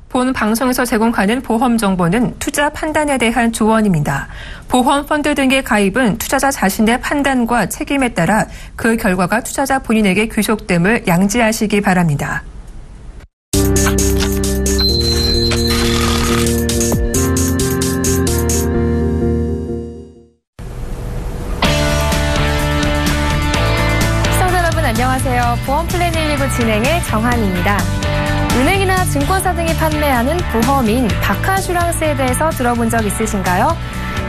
본 방송에서 제공하는 보험 정보는 투자 판단에 대한 조언입니다. 보험 펀드 등의 가입은 투자자 자신의 판단과 책임에 따라 그 결과가 투자자 본인에게 귀속됨을 양지하시기 바랍니다. 시청자 여러분 안녕하세요. 보험 플랜 119 진행의 정한입니다. 은행이나 증권사 등이 판매하는 보험인 바카슈랑스에 대해서 들어본 적 있으신가요?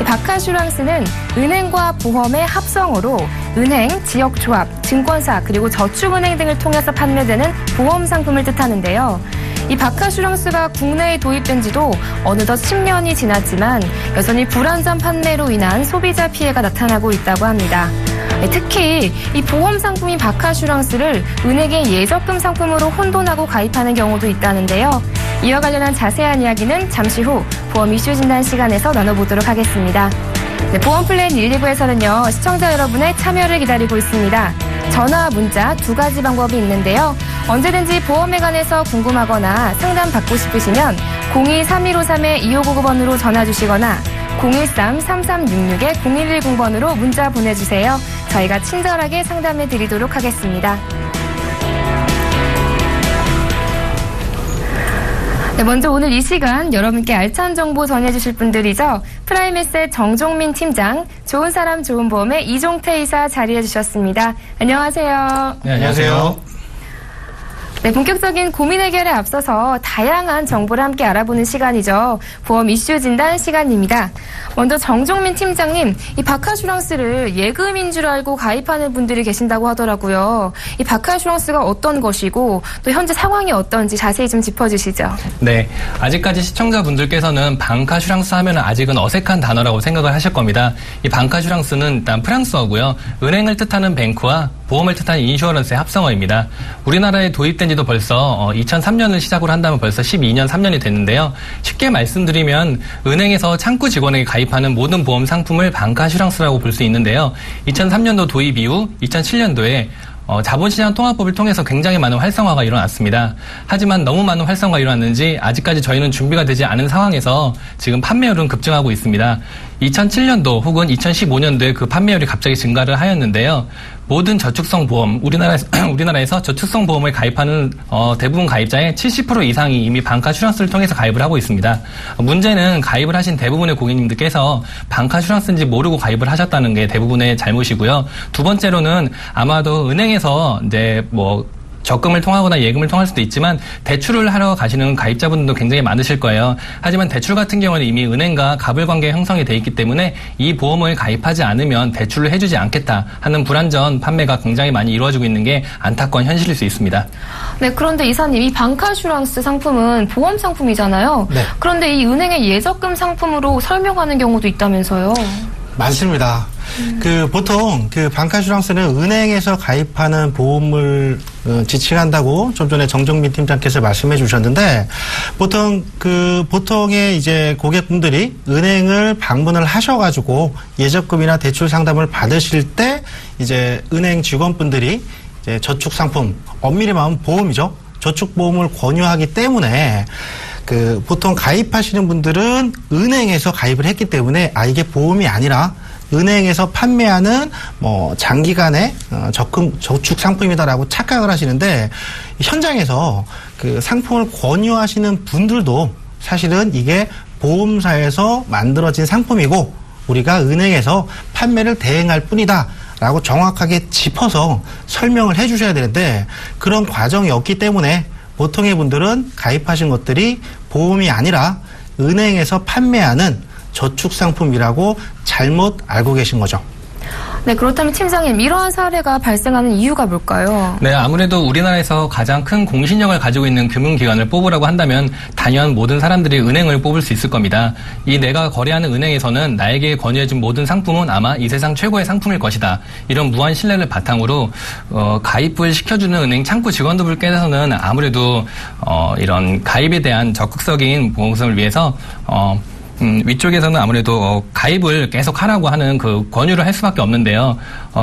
바카슈랑스는 은행과 보험의 합성어로 은행, 지역조합, 증권사 그리고 저축은행 등을 통해서 판매되는 보험 상품을 뜻하는데요. 이 바카슈랑스가 국내에 도입된 지도 어느덧 10년이 지났지만 여전히 불안전 판매로 인한 소비자 피해가 나타나고 있다고 합니다. 특히 이 보험 상품인 바카슈랑스를 은행의 예적금 상품으로 혼돈하고 가입하는 경우도 있다는데요. 이와 관련한 자세한 이야기는 잠시 후 보험 이슈 진단 시간에서 나눠보도록 하겠습니다. 네, 보험 플랜 119에서는요. 시청자 여러분의 참여를 기다리고 있습니다. 전화, 문자 두 가지 방법이 있는데요. 언제든지 보험에 관해서 궁금하거나 상담 받고 싶으시면 02-3153-2599번으로 전화 주시거나 013-3366-0110번으로 문자 보내주세요. 저희가 친절하게 상담해 드리도록 하겠습니다. 네, 먼저 오늘 이 시간 여러분께 알찬 정보 전해주실 분들이죠. 프라임에셋 정종민 팀장, 좋은 사람 좋은 보험의 이종태 이사 자리해 주셨습니다. 안녕하세요. 네, 안녕하세요. 네, 본격적인 고민 해결에 앞서서 다양한 정보를 함께 알아보는 시간이죠. 보험 이슈 진단 시간입니다. 먼저 정종민 팀장님, 이 바카슈랑스를 예금인 줄 알고 가입하는 분들이 계신다고 하더라고요. 이 바카슈랑스가 어떤 것이고 또 현재 상황이 어떤지 자세히 좀 짚어주시죠. 네, 아직까지 시청자분들께서는 방카슈랑스 하면 아직은 어색한 단어라고 생각을 하실 겁니다. 이 방카슈랑스는 일단 프랑스어고요. 은행을 뜻하는 뱅크와 보험을 뜻하는 인슈어런스의 합성어입니다. 우리나라에 도입된 지도 벌써 2003년을 시작으로 한다면 벌써 12년, 3년이 됐는데요. 쉽게 말씀드리면 은행에서 창구 직원에게 가입하는 모든 보험 상품을 방카슈랑스라고 볼 수 있는데요. 2003년도 도입 이후 2007년도에 자본시장 통합법을 통해서 굉장히 많은 활성화가 일어났습니다. 하지만 너무 많은 활성화가 일어났는지 아직까지 저희는 준비가 되지 않은 상황에서 지금 판매율은 급증하고 있습니다. 2007년도 혹은 2015년도에 그 판매율이 갑자기 증가를 하였는데요. 모든 저축성 보험, 우리나라에서 저축성 보험을 가입하는 대부분 가입자의 70% 이상이 이미 방카슈랑스를 통해서 가입을 하고 있습니다. 문제는 가입을 하신 대부분의 고객님들께서 방카슈랑스인지 모르고 가입을 하셨다는 게 대부분의 잘못이고요. 두 번째로는 아마도 은행에서 이제 적금을 통하거나 예금을 통할 수도 있지만 대출을 하러 가시는 가입자분들도 굉장히 많으실 거예요. 하지만 대출 같은 경우는 이미 은행과 갑을관계 형성이 돼 있기 때문에 이 보험을 가입하지 않으면 대출을 해주지 않겠다 하는 불안전 판매가 굉장히 많이 이루어지고 있는 게 안타까운 현실일 수 있습니다. 네, 그런데 이사님, 이 방카슈랑스 상품은 보험 상품이잖아요. 네. 그런데 이 은행의 예적금 상품으로 설명하는 경우도 있다면서요. 많습니다. 보통 방카슈랑스는 은행에서 가입하는 보험을 지칭한다고 좀 전에 정종민 팀장께서 말씀해 주셨는데, 보통의 이제 고객분들이 은행을 방문을 하셔가지고 예적금이나 대출 상담을 받으실 때 이제 은행 직원분들이 이제 저축 상품, 엄밀히 말하면 보험이죠. 저축 보험을 권유하기 때문에 보통 가입하시는 분들은 은행에서 가입을 했기 때문에 이게 보험이 아니라 은행에서 판매하는 장기간의 저축 상품이다라고 착각을 하시는데, 현장에서 그 상품을 권유하시는 분들도 사실은 이게 보험사에서 만들어진 상품이고 우리가 은행에서 판매를 대행할 뿐이다 라고 정확하게 짚어서 설명을 해 주셔야 되는데, 그런 과정이 없기 때문에 보통의 분들은 가입하신 것들이 보험이 아니라 은행에서 판매하는 저축 상품이라고 잘못 알고 계신 거죠. 네, 그렇다면 팀장님, 이러한 사례가 발생하는 이유가 뭘까요? 네, 아무래도 우리나라에서 가장 큰 공신력을 가지고 있는 금융기관을 뽑으라고 한다면 단연 모든 사람들이 은행을 뽑을 수 있을 겁니다. 이 내가 거래하는 은행에서는 나에게 권유해준 모든 상품은 아마 이 세상 최고의 상품일 것이다. 이런 무한 신뢰를 바탕으로 가입을 시켜주는 은행 창구 직원들께서는 아무래도 이런 가입에 대한 적극적인 보험성을 위해서 위쪽에서는 아무래도 가입을 계속 하라고 하는 그 권유를 할 수밖에 없는데요.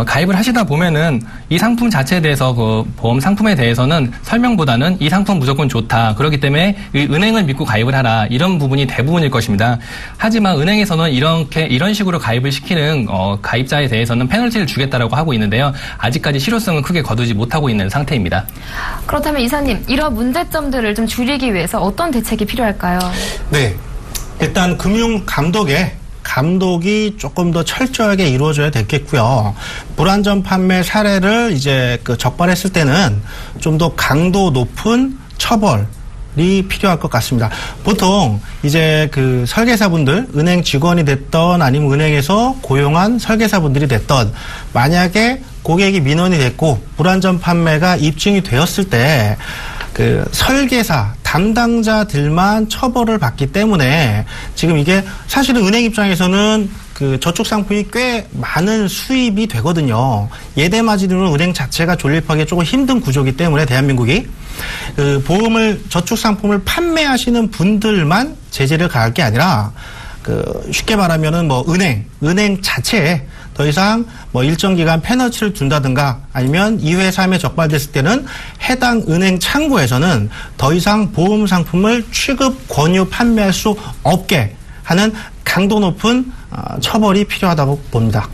가입을 하시다 보면은 이 상품 자체에 대해서 그 보험 상품에 대해서는 설명보다는 이 상품 무조건 좋다. 그렇기 때문에 은행을 믿고 가입을 하라. 이런 부분이 대부분일 것입니다. 하지만 은행에서는 이런 식으로 가입을 시키는 가입자에 대해서는 페널티를 주겠다라고 하고 있는데요. 아직까지 실효성은 크게 거두지 못하고 있는 상태입니다. 그렇다면 이사님, 이런 문제점들을 좀 줄이기 위해서 어떤 대책이 필요할까요? 네. 일단 금융 감독이 조금 더 철저하게 이루어져야 되겠고요. 불안전 판매 사례를 이제 적발했을 때는 좀 더 강도 높은 처벌이 필요할 것 같습니다. 보통 이제 그 설계사분들, 은행 직원이 됐던 아니면 은행에서 고용한 설계사분들이 됐던 만약에 고객이 민원이 됐고 불안전 판매가 입증이 되었을 때 그 설계사 담당자들만 처벌을 받기 때문에 지금 이게 사실은 은행 입장에서는 그 저축 상품이 꽤 많은 수입이 되거든요. 예대 마진으로 은행 자체가 존립하기 조금 힘든 구조이기 때문에 대한민국이 그 보험을 저축 상품을 판매하시는 분들만 제재를 가할 게 아니라 그 쉽게 말하면은 뭐 은행 자체에 더 이상 뭐 일정 기간 페널티를 준다든가 아니면 이회 사임에 적발됐을 때는 해당 은행 창구에서는 더 이상 보험 상품을 취급 권유 판매할 수 없게 하는 강도 높은 처벌이 필요하다고 봅니다.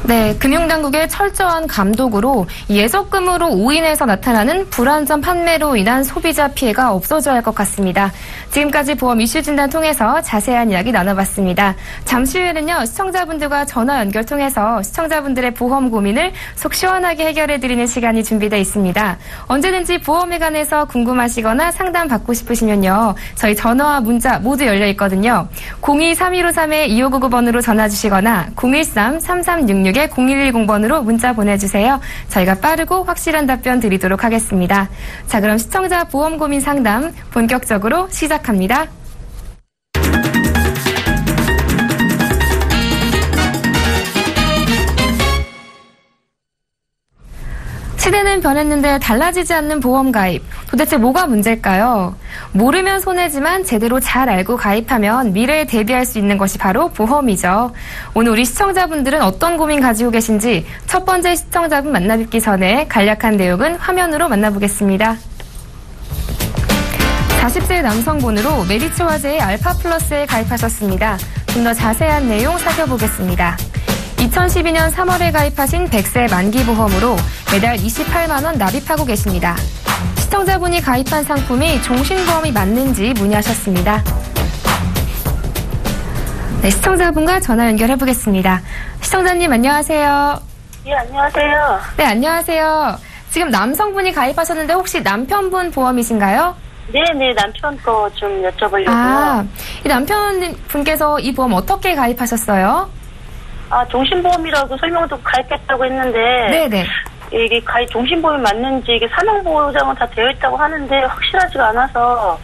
네, 금융당국의 철저한 감독으로 예적금으로 오인해서 나타나는 불안전 판매로 인한 소비자 피해가 없어져야 할 것 같습니다. 지금까지 보험 이슈 진단 통해서 자세한 이야기 나눠봤습니다. 잠시 후에는요, 시청자분들과 전화 연결 통해서 시청자분들의 보험 고민을 속 시원하게 해결해드리는 시간이 준비되어 있습니다. 언제든지 보험에 관해서 궁금하시거나 상담 받고 싶으시면요, 저희 전화와 문자 모두 열려 있거든요. 02-3153-2599번으로 전화 주시거나 013-3366-0110번으로 문자 보내주세요. 저희가 빠르고 확실한 답변 드리도록 하겠습니다. 자, 그럼 시청자 보험 고민 상담 본격적으로 시작합니다. 시대는 변했는데 달라지지 않는 보험 가입. 도대체 뭐가 문제일까요? 모르면 손해지만 제대로 잘 알고 가입하면 미래에 대비할 수 있는 것이 바로 보험이죠. 오늘 우리 시청자분들은 어떤 고민 가지고 계신지 첫 번째 시청자분 만나뵙기 전에 간략한 내용은 화면으로 만나보겠습니다. 40세 남성분으로 메리츠 화재의 알파 플러스에 가입하셨습니다. 좀 더 자세한 내용 살펴보겠습니다. 2012년 3월에 가입하신 100세 만기보험으로 매달 28만 원 납입하고 계십니다. 시청자분이 가입한 상품이 종신보험이 맞는지 문의하셨습니다. 네, 시청자분과 전화 연결해보겠습니다. 시청자님 안녕하세요. 예, 안녕하세요. 네, 안녕하세요. 지금 남성분이 가입하셨는데 혹시 남편분 보험이신가요? 네네, 남편 거 좀 여쭤보려고요. 아, 이 남편분께서 이 보험 어떻게 가입하셨어요? 종신보험이라고 설명도 가입했다고 했는데. 네네. 이게 종신보험이 맞는지, 이게 사망보장은 다 되어 있다고 하는데, 확실하지가 않아서,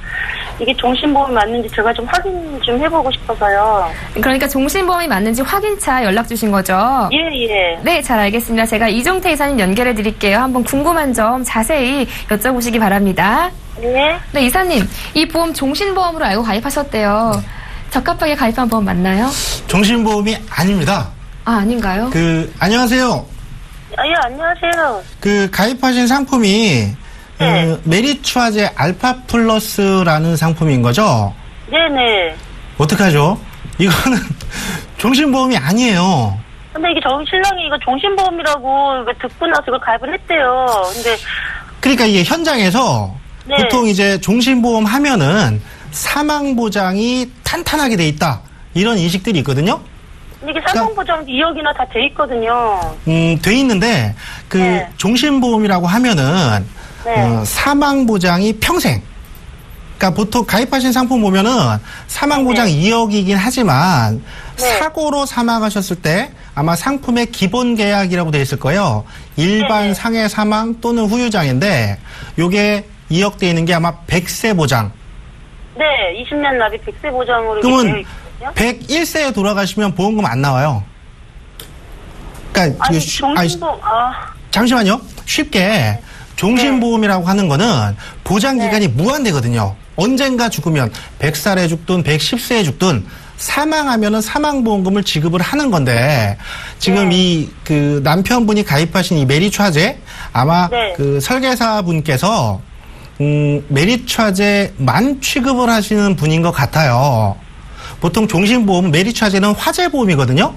이게 종신보험이 맞는지 제가 좀 확인 좀 해보고 싶어서요. 그러니까 종신보험이 맞는지 확인차 연락 주신 거죠? 예. 네, 잘 알겠습니다. 제가 이종태 이사님 연결해 드릴게요. 한번 궁금한 점 자세히 여쭤보시기 바랍니다. 네. 네, 이사님. 이 보험 종신보험으로 알고 가입하셨대요. 적합하게 가입한 보험 맞나요? 종신보험이 아닙니다. 아닌가요? 안녕하세요. 예, 안녕하세요. 가입하신 상품이, 네. 메리츠 화재 알파 플러스라는 상품인 거죠? 네네. 어떡하죠? 이거는 종신보험이 아니에요. 근데 이게 신랑이 이거 종신보험이라고 듣고 나서 이걸 가입을 했대요. 근데. 그러니까 이게 현장에서 네. 보통 이제 종신보험 하면은 사망보장이 탄탄하게 돼 있다. 이런 인식들이 있거든요? 이게 사망보장 2억이나 다 돼 있거든요. 돼 있는데, 네. 종신보험이라고 하면은, 네. 사망보장이 평생. 그러니까 보통 가입하신 상품 보면은 사망보장 2억이긴 하지만 사고로 사망하셨을 때 아마 상품의 기본 계약이라고 되어 있을 거예요. 일반 상해 사망 또는 후유장인데 요게 2억 돼 있는 게 아마 100세 보장. 네, 20년 납입 100세 보장으로 되어 그러면 있거든요. 101세에 돌아가시면 보험금 안 나와요. 그러니까 아니, 종신보험, 잠시만요. 쉽게 종신보험이라고 하는 거는 보장 기간이 무한대거든요. 언젠가 죽으면 100살에 죽든 110세에 죽든 사망하면은 사망보험금을 지급을 하는 건데 지금 그 남편분이 가입하신 이 메리츠화재 아마 그 설계사분께서 메리츠화재만 취급을 하시는 분인 것 같아요. 보통 종신보험 메리츠화재는 화재보험이거든요.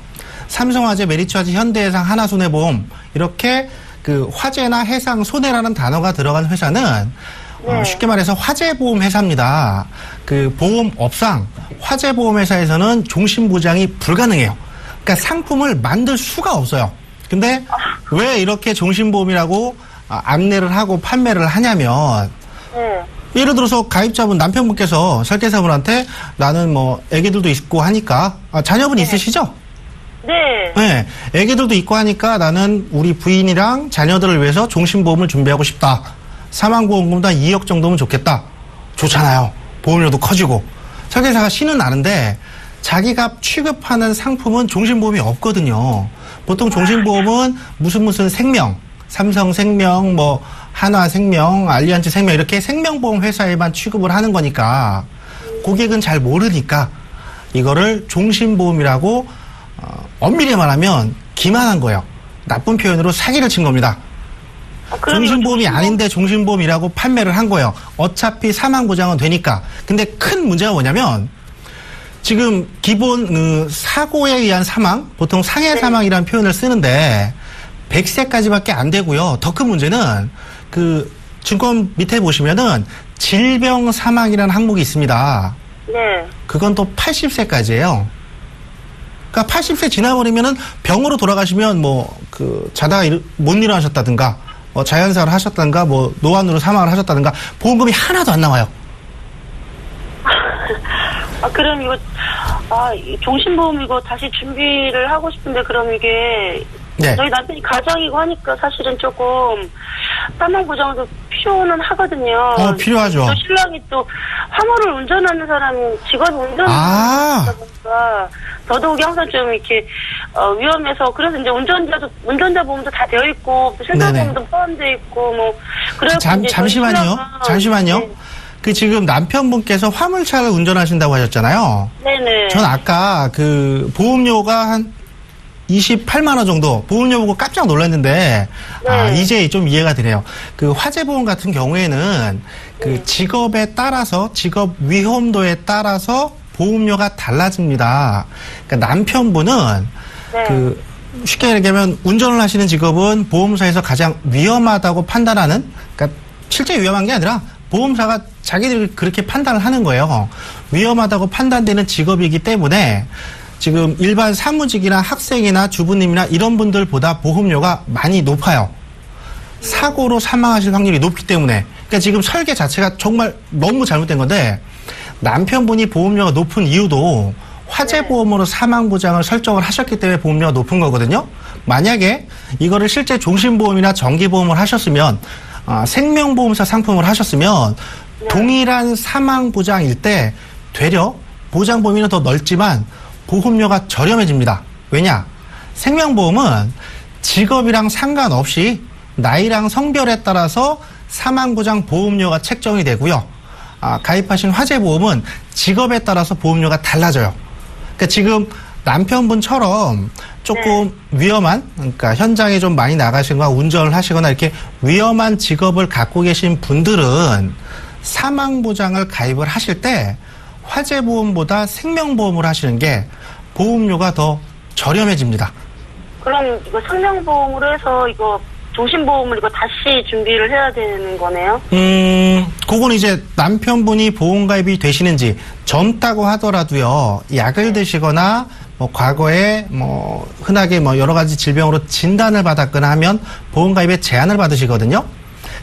삼성화재, 메리츠화재, 현대해상, 하나손해보험 이렇게 그 화재나 해상, 손해라는 단어가 들어간 회사는 쉽게 말해서 화재보험 회사입니다. 그 보험업상 화재보험 회사에서는 종신보장이 불가능해요. 그러니까 상품을 만들 수가 없어요. 근데 왜 이렇게 종신보험이라고 안내를 하고 판매를 하냐면 예를 들어서 가입자분 남편분께서 설계사분한테 나는 뭐 애기들도 있고 하니까 자녀분 있으시죠? 네. 애기들도 있고 하니까 나는 우리 부인이랑 자녀들을 위해서 종신보험을 준비하고 싶다. 사망보험금도 한 2억 정도면 좋겠다. 좋잖아요. 보험료도 커지고. 설계사가 신은 나는데 자기가 취급하는 상품은 종신보험이 없거든요. 보통 종신보험은 무슨 생명, 삼성생명, 뭐 한화생명, 알리안츠생명 이렇게 생명보험 회사에만 취급을 하는 거니까 고객은 잘 모르니까 이거를 종신보험이라고 엄밀히 말하면 기만한 거예요. 나쁜 표현으로 사기를 친 겁니다. 종신보험이 아닌데 종신보험이라고 판매를 한 거예요. 어차피 사망보장은 되니까. 근데 큰 문제가 뭐냐면 지금 기본 사고에 의한 사망, 보통 상해 사망이라는 표현을 쓰는데 100세까지밖에 안 되고요. 더 큰 문제는 그 증권 밑에 보시면은 질병 사망이라는 항목이 있습니다. 그건 또 80세까지예요. 그러니까 80세 지나버리면은 병으로 돌아가시면 뭐 그 자다가 못 일어나셨다든가 뭐 자연사를 하셨다든가 뭐 노안으로 사망을 하셨다든가 보험금이 하나도 안 나와요. 그럼 이거 종신보험 이거 다시 준비를 하고 싶은데 그럼 이게 저희 남편이 가장이고 하니까 사실은 조금 사망보장도 필요는 하거든요. 필요하죠. 또 신랑이 또 화물을 운전하는 사람이 직업이 운전하다 보니까 더더욱이 항상 좀 이렇게 위험해서 그래서 이제 운전자 보험도 다 되어 있고 실사보험도 포함되어 있고 뭐 그래서 잠시만요. 그 지금 남편분께서 화물차를 운전하신다고 하셨잖아요. 전 아까 그 보험료가 한 28만 원 정도 보험료 보고 깜짝 놀랐는데 이제 좀 이해가 되네요. 그 화재보험 같은 경우에는 그 직업에 따라서 직업 위험도에 따라서 보험료가 달라집니다. 그러니까 남편분은 그 쉽게 얘기하면 운전을 하시는 직업은 보험사에서 가장 위험하다고 판단하는 그러니까 실제 위험한 게 아니라 보험사가 자기들이 그렇게 판단을 하는 거예요. 위험하다고 판단되는 직업이기 때문에 지금 일반 사무직이나 학생이나 주부님이나 이런 분들보다 보험료가 많이 높아요. 사고로 사망하실 확률이 높기 때문에. 그러니까 지금 설계 자체가 정말 너무 잘못된 건데 남편분이 보험료가 높은 이유도 화재보험으로 사망보장을 설정을 하셨기 때문에 보험료가 높은 거거든요. 만약에 이거를 실제 종신보험이나 정기보험을 하셨으면 생명보험사 상품을 하셨으면 동일한 사망보장일 때 되려 보장 범위는 더 넓지만 보험료가 저렴해집니다. 왜냐? 생명보험은 직업이랑 상관없이 나이랑 성별에 따라서 사망보장 보험료가 책정이 되고요. 가입하신 화재보험은 직업에 따라서 보험료가 달라져요. 그러니까 지금 남편분처럼 조금 위험한, 그러니까 현장에 좀 많이 나가시거나 운전을 하시거나 이렇게 위험한 직업을 갖고 계신 분들은 사망보장을 가입을 하실 때 화재보험보다 생명보험을 하시는 게 보험료가 더 저렴해집니다. 그럼 이거 생명보험으로 해서 이거 종신보험을 이거 다시 준비를 해야 되는 거네요? 그건 이제 남편분이 보험가입이 되시는지 젊다고 하더라도요, 약을 드시거나 뭐 과거에 뭐 흔하게 뭐 여러 가지 질병으로 진단을 받았거나 하면 보험가입에 제한을 받으시거든요.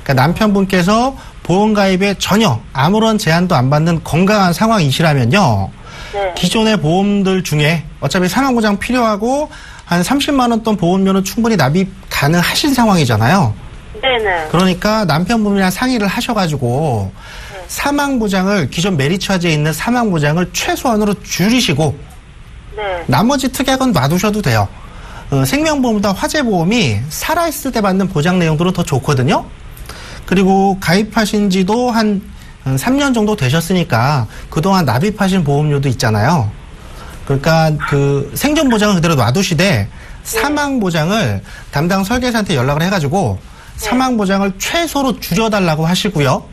그러니까 남편분께서 보험 가입에 전혀 아무런 제한도 안 받는 건강한 상황이시라면요. 네. 기존의 보험들 중에 어차피 사망보장 필요하고 한 30만 원 돈 보험료는 충분히 납입 가능하신 상황이잖아요. 네네. 그러니까 남편분이랑 상의를 하셔가지고 네. 사망보장을 기존 메리츠화재에 있는 사망보장을 최소한으로 줄이시고 네. 나머지 특약은 놔두셔도 돼요. 생명보험보다 화재보험이 살아있을 때 받는 보장 내용들은 더 좋거든요. 그리고 가입하신 지도 한 3년 정도 되셨으니까 그동안 납입하신 보험료도 있잖아요. 그러니까 그 생존보장을 그대로 놔두시되 사망보장을 담당 설계사한테 연락을 해가지고 사망보장을 최소로 줄여달라고 하시고요.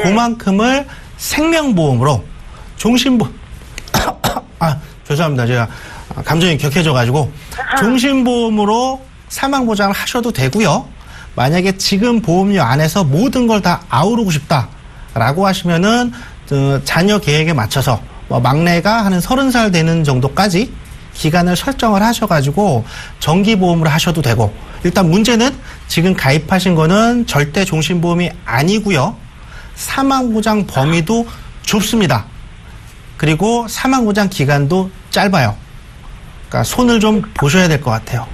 그만큼을 생명보험으로 죄송합니다. 제가 감정이 격해져가지고 종신보험으로 사망보장을 하셔도 되고요. 만약에 지금 보험료 안에서 모든 걸 다 아우르고 싶다라고 하시면은 자녀 계획에 맞춰서 막내가 한 30살 되는 정도까지 기간을 설정을 하셔가지고 정기보험으로 하셔도 되고 일단 문제는 지금 가입하신 거는 절대 종신보험이 아니고요. 사망보장 범위도 좁습니다. 그리고 사망보장 기간도 짧아요. 그러니까 손을 좀 보셔야 될 것 같아요.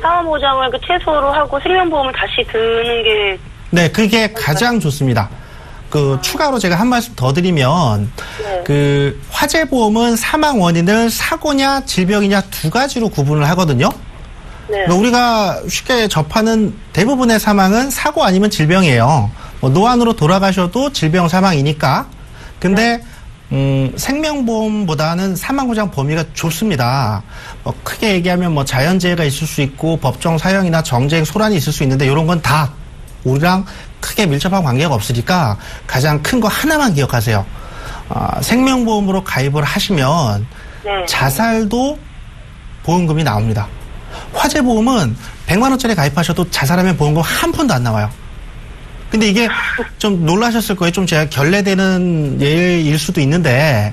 사망보장을 최소로 하고 생명보험을 다시 드는 게 네, 그게 가장 좋습니다. 추가로 제가 한 말씀 더 드리면 네. 화재보험은 사망 원인을 사고냐 질병이냐 두 가지로 구분을 하거든요. 네. 그러니까 우리가 쉽게 접하는 대부분의 사망은 사고 아니면 질병이에요. 노안으로 돌아가셔도 질병 사망이니까. 근데 생명보험보다는 사망보장 범위가 좁습니다. 크게 얘기하면 자연재해가 있을 수 있고 법정 사형이나 정쟁 소란이 있을 수 있는데 이런 건 다 우리랑 크게 밀접한 관계가 없으니까 가장 큰 거 하나만 기억하세요. 생명보험으로 가입을 하시면 네. 자살도 보험금이 나옵니다. 화재보험은 100만 원짜리 가입하셔도 자살하면 보험금 한 푼도 안 나와요. 근데 이게 좀 놀라셨을 거예요. 좀 제가 결례되는 예일 수도 있는데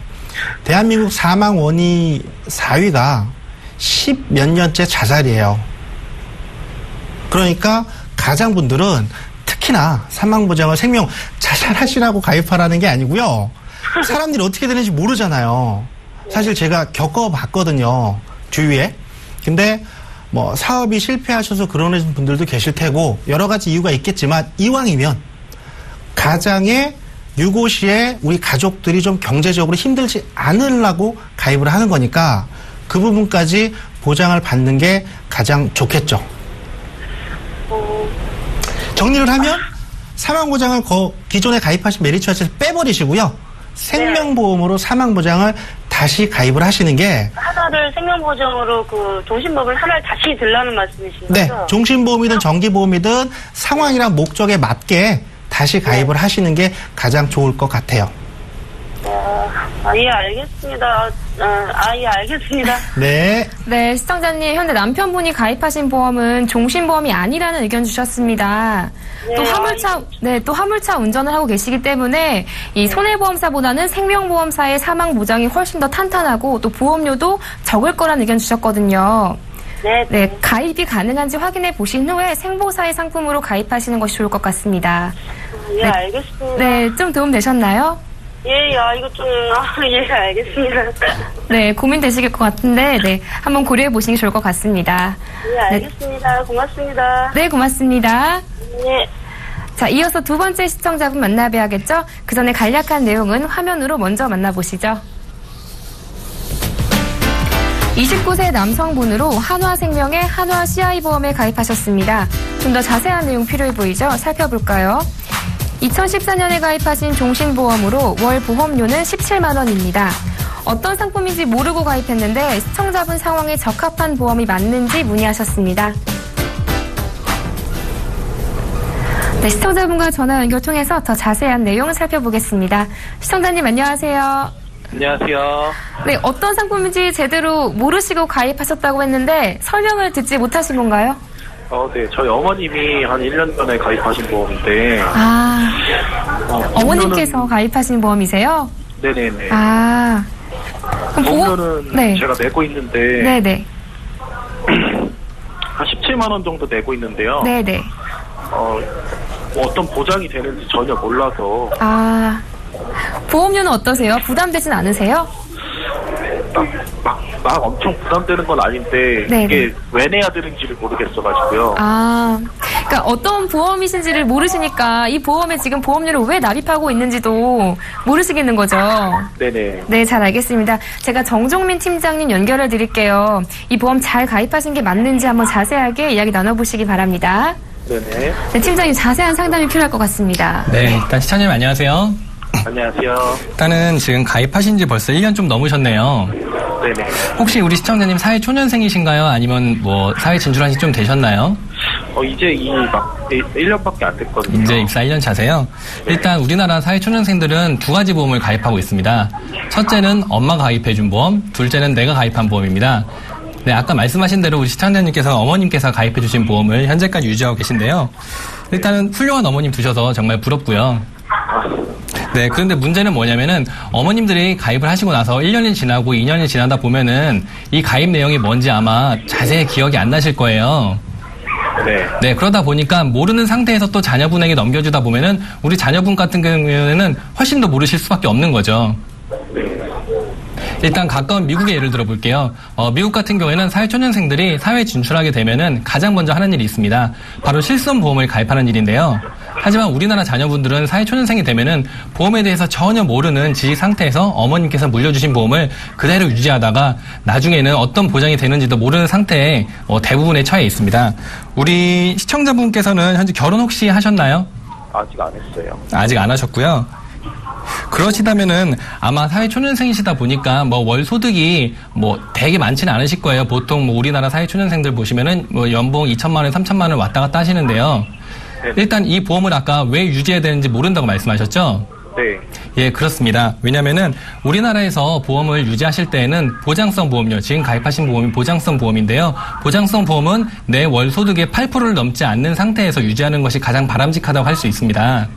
대한민국 사망 원인 4위가 10몇 년째 자살이에요. 그러니까 가장분들은 특히나 사망보장을 자살하시라고 가입하라는 게 아니고요. 사람들이 어떻게 되는지 모르잖아요. 사실 제가 겪어봤거든요. 주위에. 근데 사업이 실패하셔서 그러는 분들도 계실 테고 여러 가지 이유가 있겠지만 이왕이면 가장의 유고 시에 우리 가족들이 좀 경제적으로 힘들지 않으려고 가입을 하는 거니까 그 부분까지 보장을 받는 게 가장 좋겠죠. 정리를 하면 사망보장을 기존에 가입하신 메리츠화재를 빼버리시고요. 생명보험으로 사망보장을 다시 가입을 하시는 게 하나를 생명보장으로 종신보험을 하나를 다시 들라는 말씀이신 거죠? 네. 종신보험이든 정기보험이든 상황이랑 목적에 맞게 다시 가입을 하시는 게 가장 좋을 것 같아요. 예, 알겠습니다. 예, 알겠습니다. 네. 네, 시청자님, 현재 남편분이 가입하신 보험은 종신보험이 아니라는 의견 주셨습니다. 네, 또 화물차 운전을 하고 계시기 때문에 이 손해보험사보다는 생명보험사의 사망 보장이 훨씬 더 탄탄하고 또 보험료도 적을 거라는 의견 주셨거든요. 네, 가입이 가능한지 확인해 보신 후에 생보사의 상품으로 가입하시는 것이 좋을 것 같습니다. 예, 알겠습니다. 네, 좀 도움 되셨나요? 예, 이거 좀, 예, 알겠습니다. 네, 고민되실 것 같은데, 네, 한번 고려해 보시는 게 좋을 것 같습니다. 예, 알겠습니다. 네. 고맙습니다. 네, 고맙습니다. 네. 자, 이어서 두 번째 시청자분 만나봐야겠죠? 그 전에 간략한 내용은 화면으로 먼저 만나보시죠. 29세 남성분으로 한화생명의 한화 CI보험에 가입하셨습니다. 좀 더 자세한 내용 필요해 보이죠? 살펴볼까요? 2014년에 가입하신 종신보험으로 월 보험료는 17만 원입니다. 어떤 상품인지 모르고 가입했는데 시청자분 상황에 적합한 보험이 맞는지 문의하셨습니다. 네, 시청자분과 전화 연결 통해서 더 자세한 내용을 살펴보겠습니다. 시청자님 안녕하세요. 안녕하세요. 네, 어떤 상품인지 제대로 모르시고 가입하셨다고 했는데 설명을 듣지 못하신 건가요? 네. 저희 어머님이 한 1년 전에 가입하신 보험인데. 어머님께서 가입하신 보험이세요? 네네네. 그럼 보험료는 네. 제가 내고 있는데. 네네. 한 17만 원 정도 내고 있는데요. 네네. 어떤 보장이 되는지 전혀 몰라서. 아, 보험료는 어떠세요? 부담되진 않으세요? 막 엄청 부담되는 건 아닌데 네네. 이게 왜 내야 되는지를 모르겠어가지고요. 아, 그러니까 어떤 보험이신지를 모르시니까 이 보험에 지금 보험료를 왜 납입하고 있는지도 모르시겠는 거죠. 네네. 네, 잘 알겠습니다. 제가 정종민 팀장님 연결해 드릴게요. 이 보험 잘 가입하신 게 맞는지 한번 자세하게 이야기 나눠보시기 바랍니다. 네네. 네, 팀장님 자세한 상담이 필요할 것 같습니다. 네, 일단 시청자님 안녕하세요. 안녕하세요. 일단은 지금 가입하신 지 벌써 1년 좀 넘으셨네요. 네네. 혹시 우리 시청자님 사회 초년생이신가요? 아니면 뭐 사회 진출한 지 좀 되셨나요? 이제 1년밖에 안 됐거든요. 이제 입사 1년 차세요? 네. 일단 우리나라 사회 초년생들은 두 가지 보험을 가입하고 있습니다. 첫째는 엄마가 가입해준 보험, 둘째는 내가 가입한 보험입니다. 네, 아까 말씀하신 대로 우리 시청자님께서 어머님께서 가입해주신 보험을 현재까지 유지하고 계신데요. 일단은 훌륭한 어머님 두셔서 정말 부럽고요. 네, 그런데 문제는 뭐냐면은 어머님들이 가입을 하시고 나서 1년이 지나고 2년이 지나다 보면은 이 가입 내용이 뭔지 아마 자세히 기억이 안 나실 거예요. 네. 네, 그러다 보니까 모르는 상태에서 또 자녀분에게 넘겨주다 보면은 우리 자녀분 같은 경우에는 훨씬 더 모르실 수밖에 없는 거죠. 일단 가까운 미국의 예를 들어볼게요. 미국 같은 경우에는 사회초년생들이 사회에 진출하게 되면은 가장 먼저 하는 일이 있습니다. 바로 실손보험을 가입하는 일인데요. 하지만 우리나라 자녀분들은 사회초년생이 되면은 보험에 대해서 전혀 모르는 지식 상태에서 어머님께서 물려주신 보험을 그대로 유지하다가 나중에는 어떤 보장이 되는지도 모르는 상태에 대부분에 처해 있습니다. 우리 시청자분께서는 현재 결혼 혹시 하셨나요? 아직 안 했어요. 아직 안 하셨고요. 그러시다면은 아마 사회초년생이시다 보니까 뭐 월 소득이 뭐 되게 많지는 않으실 거예요. 보통 뭐 우리나라 사회초년생들 보시면은 뭐 연봉 2천만 원, 3천만 원 왔다 갔다 하시는데요. 네. 일단 이 보험을 아까 왜 유지해야 되는지 모른다고 말씀하셨죠? 네. 예, 그렇습니다. 왜냐면은 우리나라에서 보험을 유지하실 때에는 보장성 보험료, 지금 가입하신 보험이 보장성 보험인데요. 보장성 보험은 내 월 소득의 8%를 넘지 않는 상태에서 유지하는 것이 가장 바람직하다고 할 수 있습니다.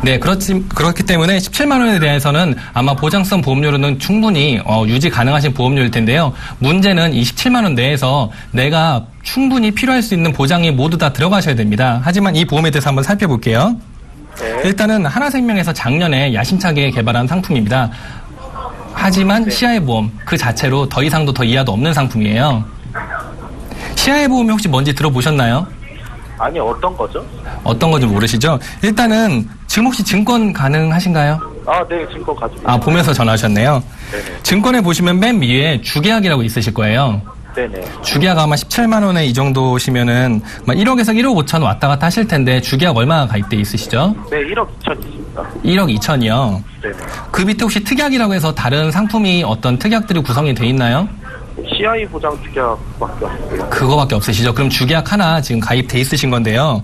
네, 그렇기 때문에 17만 원에 대해서는 아마 보장성 보험료로는 충분히 유지 가능하신 보험료일 텐데요. 문제는 이 17만 원 내에서 내가 충분히 필요할 수 있는 보장이 모두 다 들어가셔야 됩니다. 하지만 이 보험에 대해서 한번 살펴볼게요. 네. 일단은 하나생명에서 작년에 야심차게 개발한 상품입니다. 하지만 네. 시아의 보험 그 자체로 더 이상도 더 이하도 없는 상품이에요. 시아의 보험이 혹시 뭔지 들어보셨나요? 아니, 어떤 거죠? 어떤 건지 모르시죠? 일단은 지금 혹시 증권 가능하신가요? 네, 증권 가지고. 보면서 전화하셨네요. 네네. 증권에 보시면 맨 위에 주계약이라고 있으실 거예요. 네네. 주계약 아마 17만 원에 이 정도시면은 1억에서 1억 5천 왔다 갔다 하실 텐데 주계약 얼마나 가입돼 있으시죠? 네, 1억 2천 있습니다. 1억 2천이요? 네네. 그 밑에 혹시 특약이라고 해서 다른 상품이 어떤 특약들이 구성이 돼 있나요? CI 보장 특약밖에 없어요. 그거밖에 없으시죠? 그럼 주계약 하나 지금 가입돼 있으신 건데요.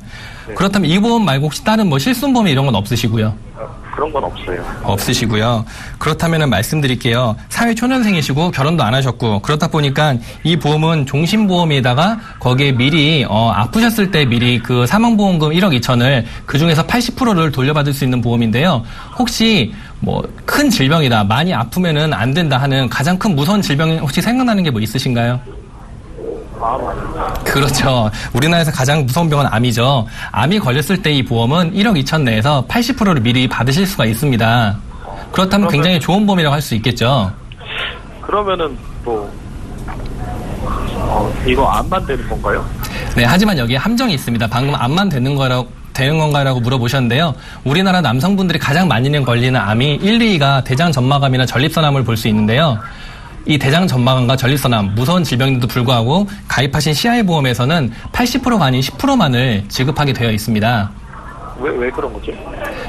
네. 그렇다면 이 보험 말고 혹시 다른 뭐 실손보험 이런 건 없으시고요? 그런 건 없어요. 없으시고요. 그렇다면 말씀드릴게요. 사회초년생이시고 결혼도 안 하셨고 그렇다 보니까 이 보험은 종신보험에다가 거기에 미리 아프셨을 때 미리 그 사망보험금 1억 2천을 그중에서 80%를 돌려받을 수 있는 보험인데요. 혹시 뭐 큰 질병이다, 많이 아프면은 안 된다 하는 가장 큰 무서운 질병이 혹시 생각나는 게 뭐 있으신가요? 그렇죠. 우리나라에서 가장 무서운 병은 암이죠. 암이 걸렸을 때 이 보험은 1억 2천 내에서 80%를 미리 받으실 수가 있습니다. 그렇다면 굉장히 좋은 보험이라고 할 수 있겠죠. 그러면은 이거 암만 되는 건가요? 네, 하지만 여기에 함정이 있습니다. 방금 암만 되는 건가라고 물어보셨는데요. 우리나라 남성분들이 가장 많이 걸리는 암이 1, 2위가 대장전마감이나 전립선암을 볼 수 있는데요. 이 대장전마감과 전립선암, 무서운 질병인데도 불구하고 가입하신 CI 보험에서는 80%가 아닌 10%만을 지급하게 되어 있습니다. 왜 그런 거죠?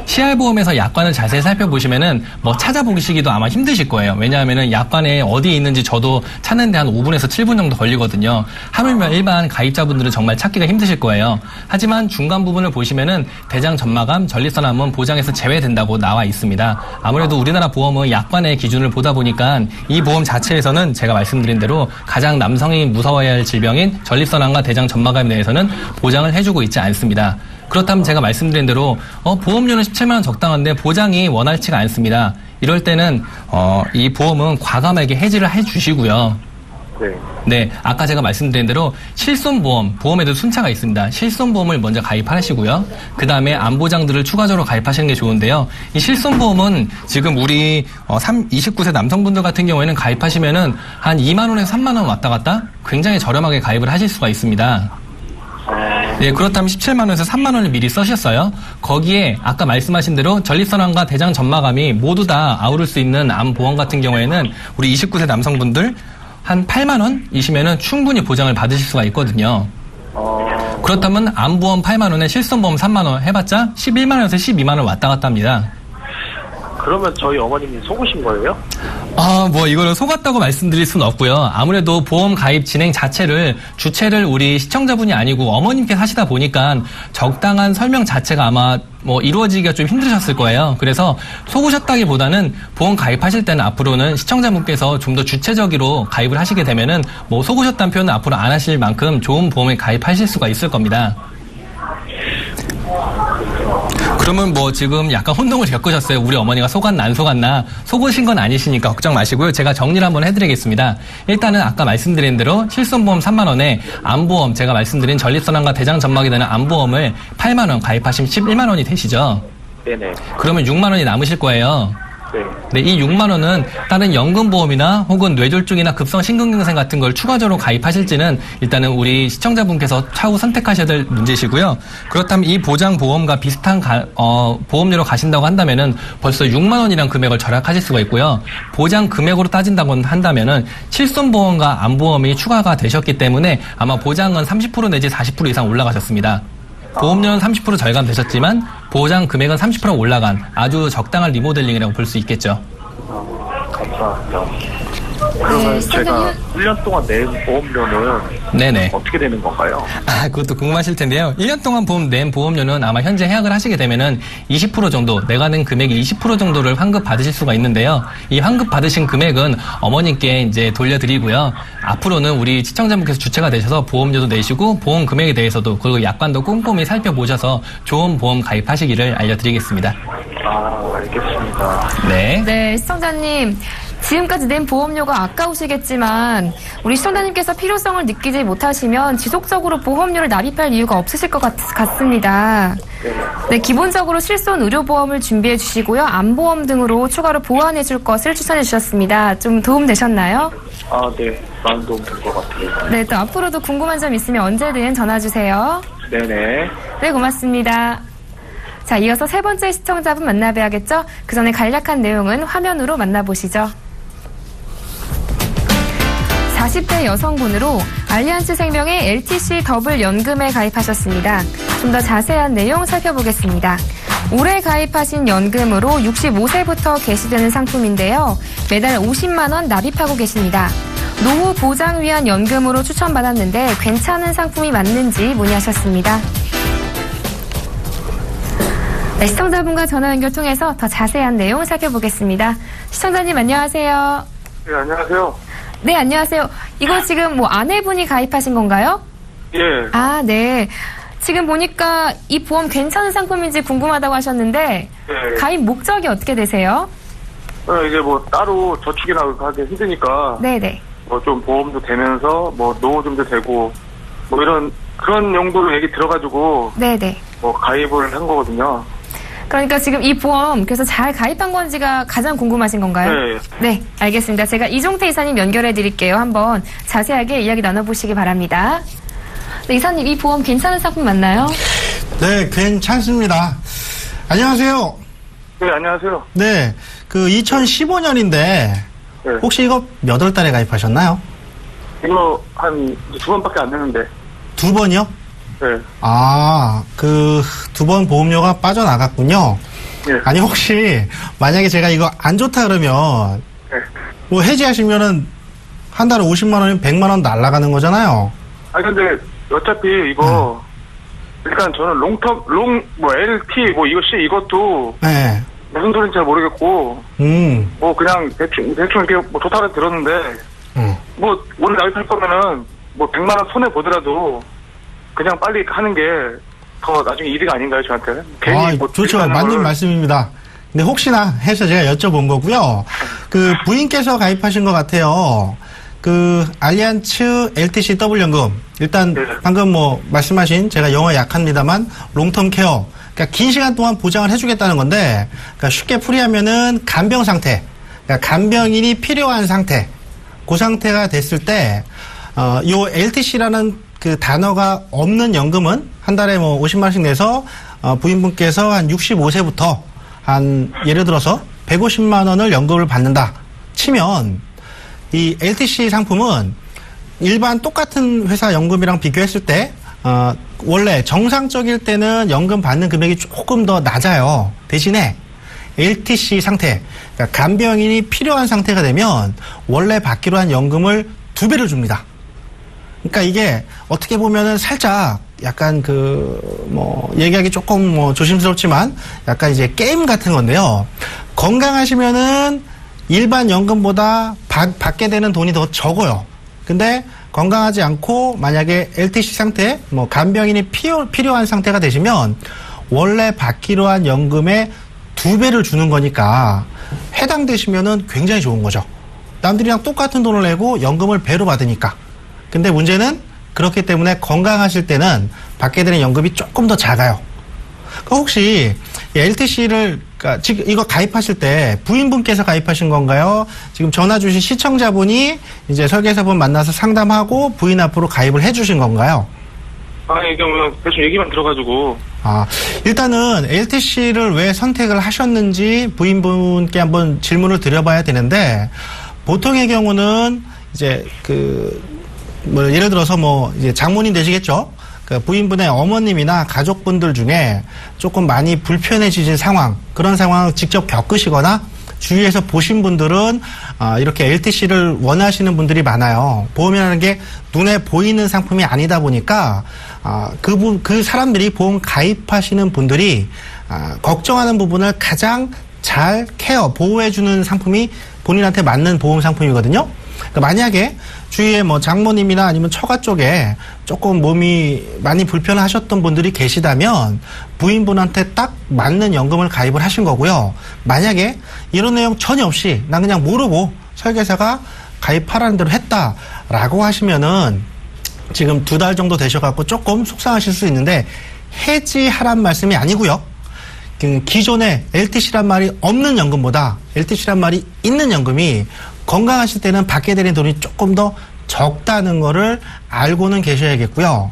CI 보험에서 약관을 자세히 살펴보시면은 뭐 찾아보시기도 아마 힘드실 거예요. 왜냐하면은 약관에 어디에 있는지 저도 찾는데 한 5분에서 7분 정도 걸리거든요. 하물며 일반 가입자분들은 정말 찾기가 힘드실 거예요. 하지만 중간 부분을 보시면은 대장 전마감, 전립선암은 보장에서 제외된다고 나와 있습니다. 아무래도 우리나라 보험은 약관의 기준을 보다 보니까 이 보험 자체에서는 제가 말씀드린 대로 가장 남성이 무서워해야 할 질병인 전립선암과 대장 전마감에 대해서는 보장을 해주고 있지 않습니다. 그렇다면 제가 말씀드린 대로 보험료는 17만 원 적당한데 보장이 원활치가 않습니다. 이럴 때는 이 보험은 과감하게 해지를 해주시고요. 네, 아까 제가 말씀드린 대로 실손보험, 보험에도 순차가 있습니다. 실손보험을 먼저 가입하시고요. 그 다음에 안보장들을 추가적으로 가입하시는 게 좋은데요. 이 실손보험은 지금 우리 29세 남성분들 같은 경우에는 가입하시면은 한 2만 원에서 3만 원 왔다 갔다 굉장히 저렴하게 가입을 하실 수가 있습니다. 네, 그렇다면 17만 원에서 3만 원을 미리 써셨어요. 거기에 아까 말씀하신 대로 전립선암과 대장 점마감이 모두 다 아우를 수 있는 암보험 같은 경우에는 우리 29세 남성분들 한 8만 원이시면은 충분히 보장을 받으실 수가 있거든요. 그렇다면 암보험 8만 원에 실손보험 3만 원 해봤자 11만 원에서 12만 원 왔다 갔다 합니다. 그러면 저희 어머님이 속으신 거예요? 이거를 속았다고 말씀드릴 수는 없고요. 아무래도 보험 가입 진행 주체를 우리 시청자분이 아니고 어머님께 하시다 보니까 적당한 설명 자체가 아마 이루어지기가 좀 힘드셨을 거예요. 그래서 속으셨다기보다는 보험 가입하실 때는 앞으로는 시청자분께서 좀 더 주체적으로 가입을 하시게 되면은 속으셨다는 표현은 앞으로 안 하실 만큼 좋은 보험에 가입하실 수가 있을 겁니다. 그러면 지금 약간 혼동을 겪으셨어요. 우리 어머니가 속았나 안 속았나. 속으신 건 아니시니까 걱정 마시고요. 제가 정리를 한번 해드리겠습니다. 일단은 아까 말씀드린 대로 실손보험 3만 원에 암보험, 제가 말씀드린 전립선암과 대장 점막이 되는 암보험을 8만 원 가입하시면 11만 원이 되시죠. 네네. 그러면 6만 원이 남으실 거예요. 네, 이 6만 원은 다른 연금보험이나 혹은 뇌졸중이나 급성심근경색 같은 걸 추가적으로 가입하실지는 일단은 우리 시청자분께서 차후 선택하셔야 될 문제시고요. 그렇다면 이 보장보험과 비슷한 보험료로 가신다고 한다면은 벌써 6만 원이란 금액을 절약하실 수가 있고요. 보장 금액으로 따진다고 한다면은 실손보험과 암보험이 추가가 되셨기 때문에 아마 보장은 30% 내지 40% 이상 올라가셨습니다. 보험료는 30% 절감되셨지만 보장 금액은 30% 올라간 아주 적당한 리모델링이라고 볼 수 있겠죠. 감사합니다. 그러면 제가 1년 동안 낸 보험료는 네네. 어떻게 되는 건가요? 그것도 궁금하실 텐데요. 1년 동안 낸 보험료는 아마 현재 해약을 하시게 되면은 20% 정도, 내가 낸 금액의 20% 정도를 환급 받으실 수가 있는데요. 이 환급 받으신 금액은 어머님께 이제 돌려드리고요. 앞으로는 우리 시청자분께서 주체가 되셔서 보험료도 내시고 보험 금액에 대해서도 그리고 약관도 꼼꼼히 살펴보셔서 좋은 보험 가입하시기를 알려드리겠습니다. 알겠습니다. 네, 시청자님. 지금까지 낸 보험료가 아까우시겠지만 우리 시청자님께서 필요성을 느끼지 못하시면 지속적으로 보험료를 납입할 이유가 없으실 것 같습니다. 네, 기본적으로 실손 의료보험을 준비해 주시고요. 암보험 등으로 추가로 보완해 줄 것을 추천해 주셨습니다. 좀 도움 되셨나요? 네. 많은 도움 될 것 같아요. 네, 또 앞으로도 궁금한 점 있으면 언제든 전화 주세요. 네네. 네, 고맙습니다. 자, 이어서 세 번째 시청자분 만나봐야겠죠? 그 전에 간략한 내용은 화면으로 만나보시죠. 40대 여성분으로 알리안스 생명의 LTC 더블 연금에 가입하셨습니다. 좀 더 자세한 내용 살펴보겠습니다. 올해 가입하신 연금으로 65세부터 개시되는 상품인데요. 매달 50만 원 납입하고 계십니다. 노후 보장 위한 연금으로 추천받았는데 괜찮은 상품이 맞는지 문의하셨습니다. 네, 시청자분과 전화 연결 통해서 더 자세한 내용 살펴보겠습니다. 시청자님 안녕하세요. 네, 안녕하세요. 네, 안녕하세요. 이거 지금 아내분이 가입하신 건가요? 예. 네. 지금 보니까 이 보험 괜찮은 상품인지 궁금하다고 하셨는데 가입 목적이 어떻게 되세요? 이게 따로 저축이나 하기 힘드니까 네네. 좀 보험도 되면서 노후금도 되고 그런 용도로 얘기 들어가지고 네네. 가입을 한 거거든요. 그러니까 지금 이 보험 그래서 잘 가입한 건지가 가장 궁금하신 건가요? 네. 네, 알겠습니다. 제가 이종태 이사님 연결해 드릴게요. 한번 자세하게 이야기 나눠보시기 바랍니다. 네, 이사님 이 보험 괜찮은 상품 맞나요? 네, 괜찮습니다. 안녕하세요. 네, 안녕하세요. 네, 2015년인데 혹시 이거 몇 월 달에 가입하셨나요? 이거 한 2번밖에 안 되는데. 2번이요? 네. 두 번 보험료가 빠져나갔군요. 네. 아니, 혹시, 만약에 제가 이거 안 좋다 그러면, 해지하시면은, 한 달에 50만원이면 100만원 날아가는 거잖아요. 근데, 어차피 이거, 일단 저는 LT, 이거 C, 이것도, 네. 무슨 소리인지 잘 모르겠고, 그냥 대충 이렇게 좋다고 들었는데, 오늘 납입할 거면은, 100만원 손해보더라도, 그냥 빨리 하는 게 더 나중에 이득 아닌가요, 저한테? 괜히 좋죠. 맞는 말씀입니다. 근데 혹시나 해서 제가 여쭤본 거고요. 부인께서 가입하신 것 같아요. 그 알리안츠 LTC 더블 연금 일단 방금 뭐 말씀하신 제가 영어 약합니다만 롱텀 케어 그러니까 긴 시간 동안 보장을 해주겠다는 건데 그러니까 쉽게 풀이하면은 간병 상태 그러니까 간병인이 필요한 상태 그 상태가 됐을 때 요 LTC라는 그 단어가 없는 연금은 한 달에 뭐 50만 원씩 내서 부인분께서 한 65세부터 한 예를 들어서 150만 원을 연금을 받는다 치면 이 LTC 상품은 일반 똑같은 회사 연금이랑 비교했을 때 원래 정상적일 때는 연금 받는 금액이 조금 더 낮아요. 대신에 LTC 상태, 그러니까 간병인이 필요한 상태가 되면 원래 받기로 한 연금을 2배를 줍니다. 그러니까 이게 어떻게 보면은 살짝 약간 얘기하기 조금 조심스럽지만 약간 이제 게임 같은 건데요. 건강하시면은 일반 연금보다 받게 되는 돈이 더 적어요. 근데 건강하지 않고 만약에 LTC 상태, 간병인이 필요한 상태가 되시면 원래 받기로 한 연금의 2배를 주는 거니까 해당되시면은 굉장히 좋은 거죠. 남들이랑 똑같은 돈을 내고 연금을 배로 받으니까. 근데 문제는 그렇기 때문에 건강하실 때는 받게 되는 연금이 조금 더 작아요. 그러니까 혹시 LTC를 지금 이거 가입하실 때 부인분께서 가입하신 건가요? 지금 전화 주신 시청자분이 이제 설계사분 만나서 상담하고 부인 앞으로 가입을 해주신 건가요? 이게 뭐 대충 얘기만 들어가지고. 일단은 LTC를 왜 선택을 하셨는지 부인분께 한번 질문을 드려봐야 되는데 보통의 경우는 이제 예를 들어서 이제 장모님 되시겠죠? 그 부인분의 어머님이나 가족분들 중에 조금 많이 불편해지신 상황, 그런 상황을 직접 겪으시거나 주위에서 보신 분들은 이렇게 LTC를 원하시는 분들이 많아요. 보험이라는 게 눈에 보이는 상품이 아니다 보니까 그 사람들이 보험 가입하시는 분들이 걱정하는 부분을 가장 잘 보호해주는 상품이 본인한테 맞는 보험 상품이거든요. 그러니까 만약에 주위에 장모님이나 아니면 처가 쪽에 조금 몸이 많이 불편하셨던 분들이 계시다면 부인분한테 딱 맞는 연금을 가입을 하신 거고요. 만약에 이런 내용 전혀 없이 난 그냥 모르고 설계사가 가입하라는 대로 했다라고 하시면은 지금 2달 정도 되셔갖고 조금 속상하실 수 있는데 해지하란 말씀이 아니고요. 기존에 LTC란 말이 없는 연금보다 LTC란 말이 있는 연금이 건강하실 때는 받게 되는 돈이 조금 더 적다는 거를 알고는 계셔야겠고요.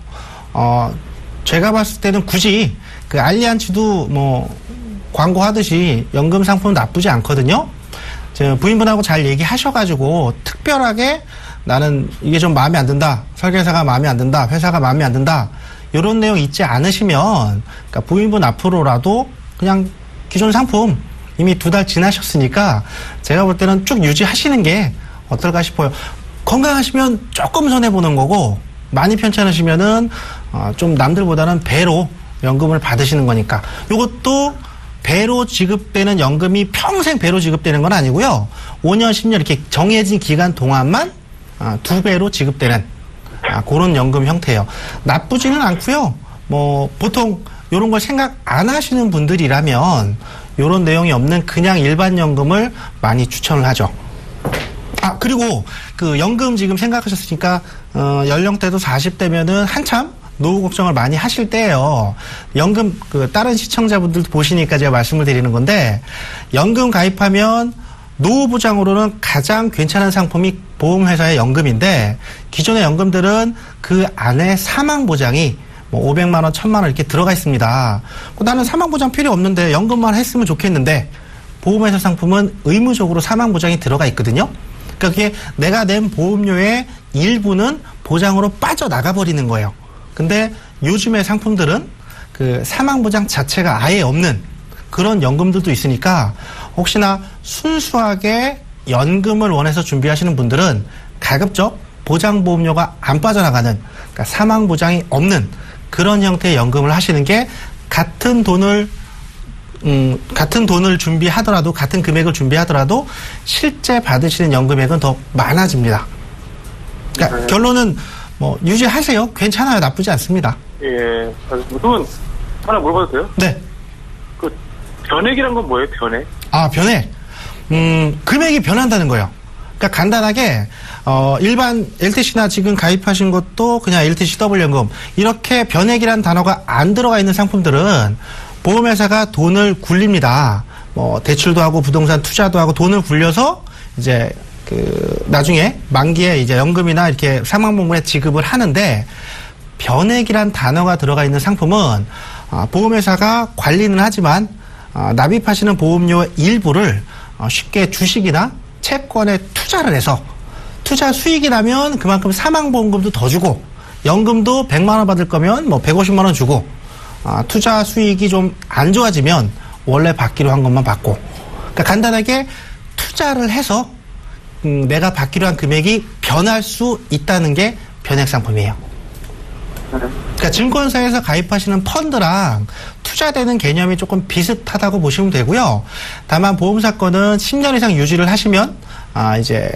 제가 봤을 때는 굳이 알리안츠도 광고하듯이 연금 상품 나쁘지 않거든요. 부인분하고 잘 얘기하셔가지고 특별하게 나는 이게 좀 마음에 안 든다. 설계사가 마음에 안 든다. 회사가 마음에 안 든다. 이런 내용 있지 않으시면 그러니까 부인분 앞으로라도 그냥 기존 상품 이미 2달 지나셨으니까 제가 볼 때는 쭉 유지하시는 게 어떨까 싶어요. 건강하시면 조금 손해보는 거고 많이 편찮으시면은 좀 남들보다는 배로 연금을 받으시는 거니까 이것도 배로 지급되는 연금이 평생 배로 지급되는 건 아니고요. 5년, 10년 이렇게 정해진 기간 동안만 2배로 지급되는 그런 연금 형태예요. 나쁘지는 않고요. 보통 이런 걸 생각 안 하시는 분들이라면 이런 내용이 없는 그냥 일반 연금을 많이 추천을 하죠. 그리고 연금 지금 생각하셨으니까 연령대도 40대면은 한참 노후 걱정을 많이 하실 때예요. 연금 다른 시청자분들도 보시니까 제가 말씀을 드리는 건데 연금 가입하면 노후 보장으로는 가장 괜찮은 상품이 보험회사의 연금인데 기존의 연금들은 그 안에 사망 보장이 500만 원, 1000만 원 이렇게 들어가 있습니다. 나는 사망 보장 필요 없는데 연금만 했으면 좋겠는데 보험회사 상품은 의무적으로 사망 보장이 들어가 있거든요. 그러니까 그게 내가 낸 보험료의 일부는 보장으로 빠져나가 버리는 거예요. 근데 요즘의 상품들은 사망 보장 자체가 아예 없는 그런 연금들도 있으니까 혹시나 순수하게 연금을 원해서 준비하시는 분들은 가급적 보장보험료가 안 빠져나가는 그러니까 사망 보장이 없는 그런 형태의 연금을 하시는 게 같은 돈을 준비하더라도 같은 금액을 준비하더라도 실제 받으시는 연금액은 더 많아집니다. 그러니까 결론은 유지하세요. 괜찮아요. 나쁘지 않습니다. 예. 그러면 하나 물어봐도 돼요? 네. 변액이란 건 뭐예요? 변액? 변액. 금액이 변한다는 거예요. 그러니까 간단하게 일반 LTC나 지금 가입하신 것도 그냥 LTC 더블연금 이렇게 변액이라는 단어가 안 들어가 있는 상품들은 보험회사가 돈을 굴립니다. 뭐 대출도 하고 부동산 투자도 하고 돈을 굴려서 이제 나중에 만기에 이제 연금이나 이렇게 사망보험에 지급을 하는데 변액이란 단어가 들어가 있는 상품은 보험회사가 관리는 하지만 납입하시는 보험료 일부를 쉽게 주식이나 채권에 투자를 해서 투자 수익이 나면 그만큼 사망보험금도 더 주고 연금도 100만 원 받을 거면 뭐 150만 원 주고 투자 수익이 좀 안 좋아지면 원래 받기로 한 것만 받고 그러니까 간단하게 투자를 해서 내가 받기로 한 금액이 변할 수 있다는 게 변액 상품이에요. 그러니까 증권사에서 가입하시는 펀드랑 투자되는 개념이 조금 비슷하다고 보시면 되고요. 다만 보험사건은 10년 이상 유지를 하시면 이제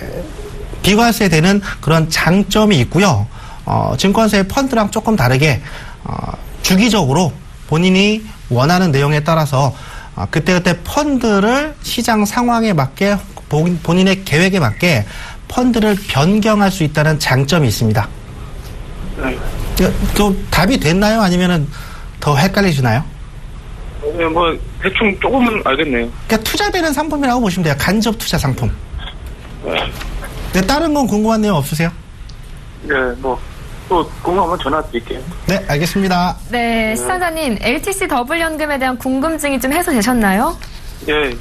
비과세 되는 그런 장점이 있고요. 증권사의 펀드랑 조금 다르게 주기적으로 본인이 원하는 내용에 따라서 그때그때 펀드를 시장 상황에 맞게 본인의 계획에 맞게 펀드를 변경할 수 있다는 장점이 있습니다. 좀 답이 됐나요? 아니면은 더 헷갈리시나요? 네, 뭐 대충 조금은 알겠네요. 그러니까 투자되는 상품이라고 보시면 돼요. 간접 투자 상품. 네, 다른 건 궁금한 내용 없으세요? 네, 뭐 또 궁금하면 전화 드릴게요. 네, 알겠습니다. 네, 시청자님 LTC 더블연금에 대한 궁금증이 좀 해소되셨나요? 예.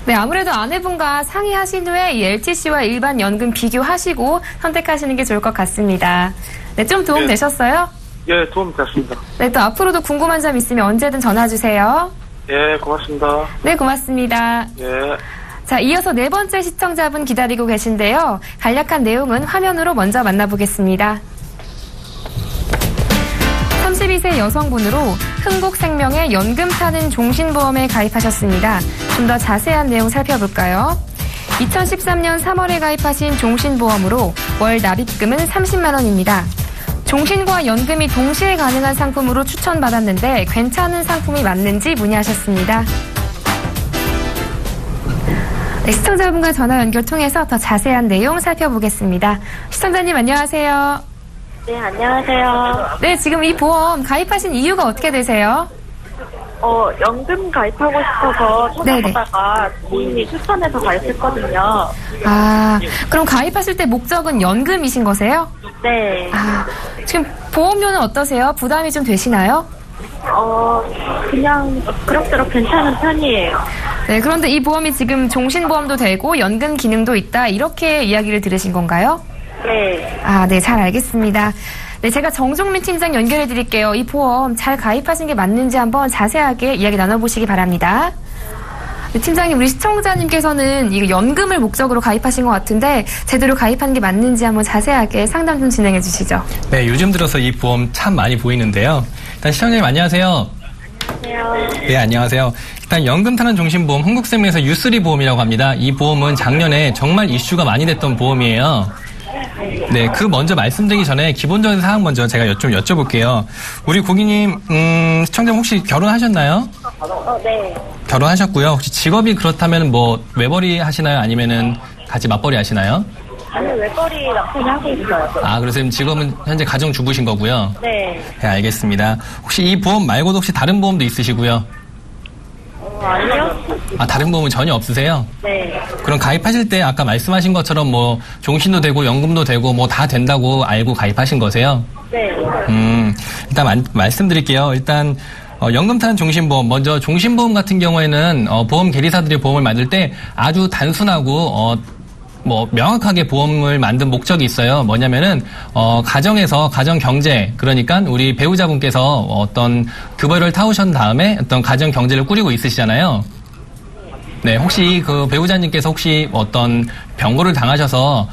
네, 아무래도 아내분과 상의하신 후에 이 LTC와 일반 연금 비교하시고 선택하시는 게 좋을 것 같습니다. 네, 좀 도움 되셨어요? 예, 도움 됐습니다. 네, 또 앞으로도 궁금한 점 있으면 언제든 전화 주세요. 예, 고맙습니다. 네, 고맙습니다. 예. 자, 이어서 네 번째 시청자분 기다리고 계신데요. 간략한 내용은 화면으로 먼저 만나보겠습니다. 32세 여성분으로 흥국생명의 연금 타는 종신보험에 가입하셨습니다. 좀 더 자세한 내용 살펴볼까요? 2013년 3월에 가입하신 종신보험으로 월 납입금은 30만 원입니다. 종신과 연금이 동시에 가능한 상품으로 추천받았는데 괜찮은 상품이 맞는지 문의하셨습니다. 네, 시청자분과 전화 연결 통해서 더 자세한 내용 살펴보겠습니다. 시청자님 안녕하세요. 네, 안녕하세요. 네, 지금 이 보험 가입하신 이유가 어떻게 되세요? 연금 가입하고 싶어서 찾아보다가 부인이 추천해서 가입했거든요. 아, 그럼 가입하실 때 목적은 연금이신 거세요? 네. 아, 지금 보험료는 어떠세요? 부담이 좀 되시나요? 그냥 그럭저럭 괜찮은 편이에요. 네, 그런데 이 보험이 지금 종신보험도 되고 연금 기능도 있다 이렇게 이야기를 들으신 건가요? 네. 아, 네, 잘 알겠습니다. 네, 제가 정종민 팀장 연결해 드릴게요. 이 보험 잘 가입하신 게 맞는지 한번 자세하게 이야기 나눠보시기 바랍니다. 네, 팀장님, 우리 시청자님께서는 이거 연금을 목적으로 가입하신 것 같은데 제대로 가입한 게 맞는지 한번 자세하게 상담 좀 진행해 주시죠. 네, 요즘 들어서 이 보험 참 많이 보이는데요. 일단 시청자님 안녕하세요. 안녕하세요. 네, 안녕하세요. 일단 연금 타는 종신보험 흥국생명에서 U3 보험이라고 합니다. 이 보험은 작년에 정말 이슈가 많이 됐던 보험이에요. 네, 그 먼저 말씀드리기 전에 기본적인 사항 먼저 제가 좀 여쭤볼게요. 우리 고객님, 시청자님 혹시 결혼하셨나요? 네. 결혼하셨고요. 혹시 직업이 그렇다면 뭐 외벌이 하시나요? 아니면은 같이 맞벌이 하시나요? 아니, 외벌이 남편이 하고 있어요. 아, 그래서 지금 직업은 현재 가정주부신 거고요. 네. 네, 알겠습니다. 혹시 이 보험 말고도 혹시 다른 보험도 있으시고요? 아니요. 아, 다른 보험은 전혀 없으세요? 네. 그럼 가입하실 때 아까 말씀하신 것처럼 뭐 종신도 되고 연금도 되고 뭐 다 된다고 알고 가입하신 거세요? 네. 일단 말씀드릴게요. 일단 연금 타는 종신보험, 먼저 종신보험 같은 경우에는 보험 계리사들이 보험을 만들 때 아주 단순하고 뭐 명확하게 보험을 만든 목적이 있어요. 뭐냐면은 가정에서 가정 경제, 그러니까 우리 배우자분께서 어떤 급여를 타오신 다음에 어떤 가정 경제를 꾸리고 있으시잖아요. 네, 혹시 그 배우자님께서 혹시 어떤 병고를 당하셔서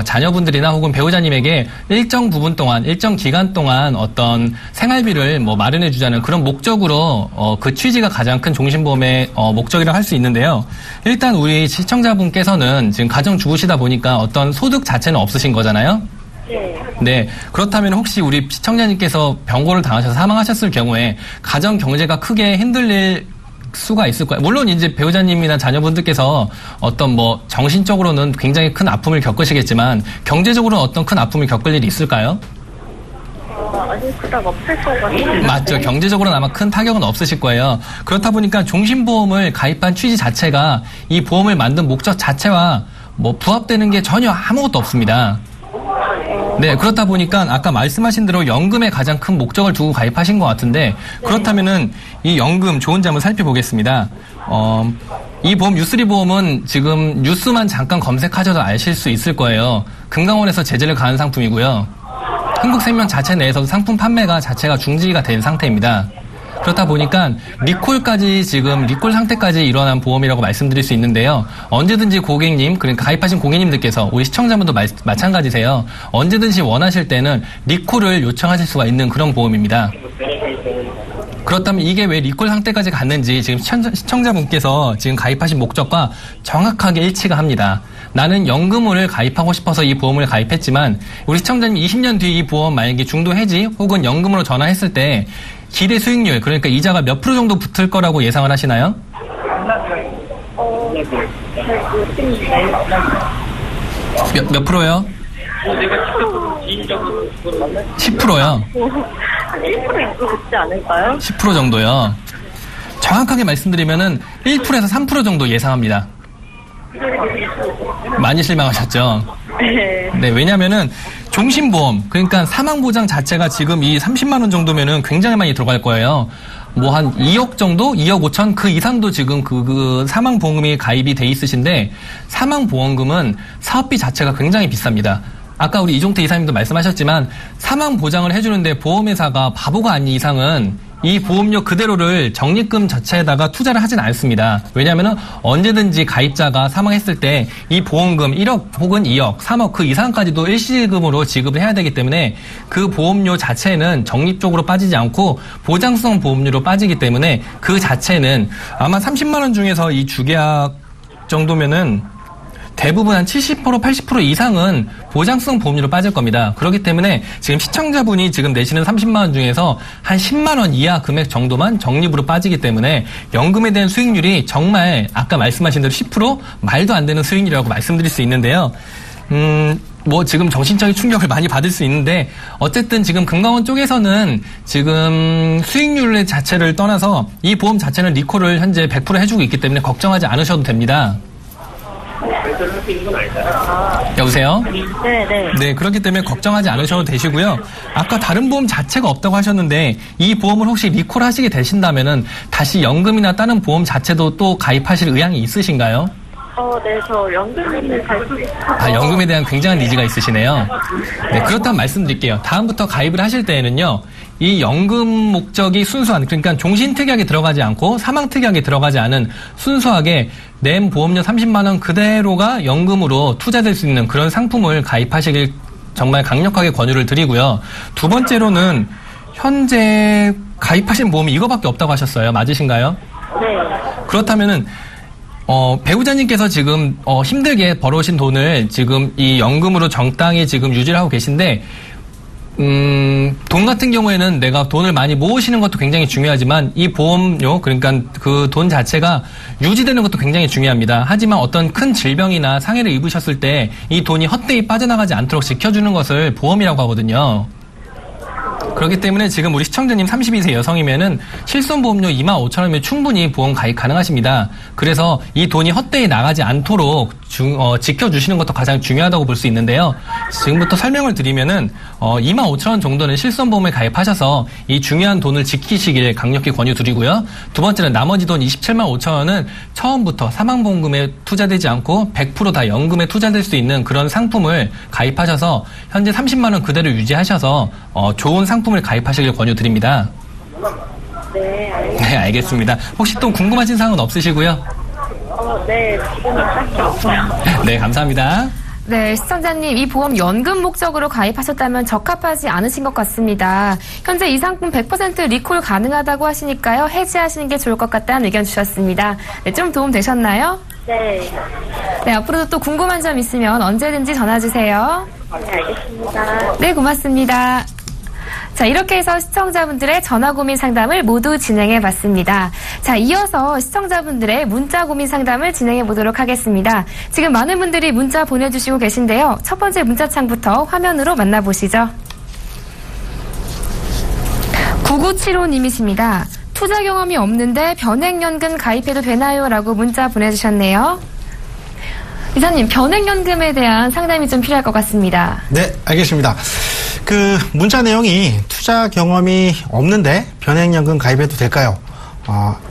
자녀분들이나 혹은 배우자님에게 일정 부분 동안, 일정 기간 동안 어떤 생활비를 뭐 마련해 주자는 그런 목적으로 그 취지가 가장 큰 종신보험의 목적이라고 할 수 있는데요. 일단 우리 시청자분께서는 지금 가정주부시다 보니까 어떤 소득 자체는 없으신 거잖아요. 네, 그렇다면 혹시 우리 시청자님께서 병고를 당하셔서 사망하셨을 경우에 가정 경제가 크게 흔들릴 수가 있을 거예요. 물론 이제 배우자님이나 자녀분들께서 어떤 뭐 정신적으로는 굉장히 큰 아픔을 겪으시겠지만 경제적으로는 어떤 큰 아픔을 겪을 일이 있을까요? 아니, 그닥 없을 것 같아요. 맞죠. 경제적으로는 아마 큰 타격은 없으실 거예요. 그렇다 보니까 종신보험을 가입한 취지 자체가 이 보험을 만든 목적 자체와 뭐 부합되는 게 전혀 아무것도 없습니다. 네, 그렇다 보니까 아까 말씀하신 대로 연금에 가장 큰 목적을 두고 가입하신 것 같은데 그렇다면은 이 연금 좋은지 한번 살펴보겠습니다. 이 보험 U3 보험은 지금 뉴스만 잠깐 검색하셔도 아실 수 있을 거예요. 금강원에서 제재를 가한 상품이고요. 흥국생명 자체 내에서도 상품 판매가 자체가 중지가 된 상태입니다. 그렇다 보니까 리콜까지 지금 리콜 상태까지 일어난 보험이라고 말씀드릴 수 있는데요. 언제든지 고객님, 그러니까 가입하신 고객님들께서 우리 시청자분도 마찬가지세요. 언제든지 원하실 때는 리콜을 요청하실 수가 있는 그런 보험입니다. 그렇다면 이게 왜 리콜 상태까지 갔는지 지금 시청자분께서 지금 가입하신 목적과 정확하게 일치가 합니다. 나는 연금을 가입하고 싶어서 이 보험을 가입했지만 우리 시청자님 20년 뒤에 이 보험 만약에 중도 해지 혹은 연금으로 전환했을 때 기대 수익률, 그러니까 이자가 몇 프로 정도 붙을 거라고 예상을 하시나요? 몇 프로요? 10%요? 1% 붙지 않을까요? 10% 정도요. 정확하게 말씀드리면은 1%에서 3% 정도 예상합니다. 많이 실망하셨죠? 네, 왜냐면은 종신보험, 그러니까 사망보장 자체가 지금 이 30만 원 정도면은 굉장히 많이 들어갈 거예요. 뭐 한 2억 정도? 2억 5천? 그 이상도 지금 그 사망보험금이 가입이 돼 있으신데 사망보험금은 사업비 자체가 굉장히 비쌉니다. 아까 우리 이종태 이사님도 말씀하셨지만 사망보장을 해주는데 보험회사가 바보가 아닌 이상은 이 보험료 그대로를 적립금 자체에다가 투자를 하진 않습니다. 왜냐하면 언제든지 가입자가 사망했을 때 이 보험금 1억 혹은 2억, 3억 그 이상까지도 일시금으로 지급을 해야 되기 때문에 그 보험료 자체는 적립적으로 빠지지 않고 보장성 보험료로 빠지기 때문에 그 자체는 아마 30만 원 중에서 이 주계약 정도면은 대부분 한 70%, 80% 이상은 보장성 보험료로 빠질 겁니다. 그렇기 때문에 지금 시청자분이 지금 내시는 30만 원 중에서 한 10만 원 이하 금액 정도만 적립으로 빠지기 때문에 연금에 대한 수익률이 정말 아까 말씀하신 대로 10% 말도 안 되는 수익률이라고 말씀드릴 수 있는데요. 뭐 지금 정신적인 충격을 많이 받을 수 있는데 어쨌든 지금 금강원 쪽에서는 지금 수익률 자체를 떠나서 이 보험 자체는 리콜을 현재 100% 해주고 있기 때문에 걱정하지 않으셔도 됩니다. 여보세요? 네네. 네, 그렇기 때문에 걱정하지 않으셔도 되시고요. 아까 다른 보험 자체가 없다고 하셨는데 이 보험을 혹시 리콜하시게 되신다면은 다시 연금이나 다른 보험 자체도 또 가입하실 의향이 있으신가요? 네, 저 연금을 가입하고 싶어서. 연금에 대한 굉장한 니즈가 있으시네요. 네, 그렇다면 말씀드릴게요. 다음부터 가입을 하실 때에는요, 이 연금 목적이 순수한, 그러니까 종신특약에 들어가지 않고 사망특약에 들어가지 않은 순수하게 낸 보험료 30만 원 그대로가 연금으로 투자될 수 있는 그런 상품을 가입하시길 정말 강력하게 권유를 드리고요. 두 번째로는 현재 가입하신 보험이 이거밖에 없다고 하셨어요. 맞으신가요? 네. 그렇다면은 배우자님께서 지금 힘들게 벌어오신 돈을 지금 이 연금으로 정당히 지금 유지를 하고 계신데 돈 같은 경우에는 내가 돈을 많이 모으시는 것도 굉장히 중요하지만 이 보험료, 그러니까 그 돈 자체가 유지되는 것도 굉장히 중요합니다. 하지만 어떤 큰 질병이나 상해를 입으셨을 때 이 돈이 헛되이 빠져나가지 않도록 지켜주는 것을 보험이라고 하거든요. 그렇기 때문에 지금 우리 시청자님 32세 여성이면은 실손보험료 25,000원이면 충분히 보험 가입 가능하십니다. 그래서 이 돈이 헛되이 나가지 않도록 지켜주시는 것도 가장 중요하다고 볼 수 있는데요. 지금부터 설명을 드리면은 25,000원 정도는 실손보험에 가입하셔서 이 중요한 돈을 지키시길 강력히 권유드리고요. 두 번째는 나머지 돈 27만 5천원은 처음부터 사망보험금에 투자되지 않고 100% 다 연금에 투자될 수 있는 그런 상품을 가입하셔서 현재 30만 원 그대로 유지하셔서 좋은 상품을 가입하시길 권유드립니다. 네, 알겠습니다. 혹시 또 궁금하신 사항은 없으시고요? 네, 지금은 딱히 없어요. 네, 감사합니다. 네, 시청자님, 이 보험 연금 목적으로 가입하셨다면 적합하지 않으신 것 같습니다. 현재 이 상품 100% 리콜 가능하다고 하시니까요. 해지하시는 게 좋을 것 같다는 의견 주셨습니다. 네, 좀 도움 되셨나요? 네. 네, 앞으로도 또 궁금한 점 있으면 언제든지 전화 주세요. 네, 알겠습니다. 네, 고맙습니다. 자, 자, 이렇게 해서 시청자분들의 전화 고민 상담을 모두 진행해 봤습니다. 자, 이어서 시청자분들의 문자 고민 상담을 진행해 보도록 하겠습니다. 지금 많은 분들이 문자 보내주시고 계신데요. 첫 번째 문자창부터 화면으로 만나보시죠. 9975님이십니다. 투자 경험이 없는데 변액연금 가입해도 되나요? 라고 문자 보내주셨네요. 이사님, 변액연금에 대한 상담이 좀 필요할 것 같습니다. 네, 알겠습니다. 그 문자 내용이 투자 경험이 없는데 변액연금 가입해도 될까요?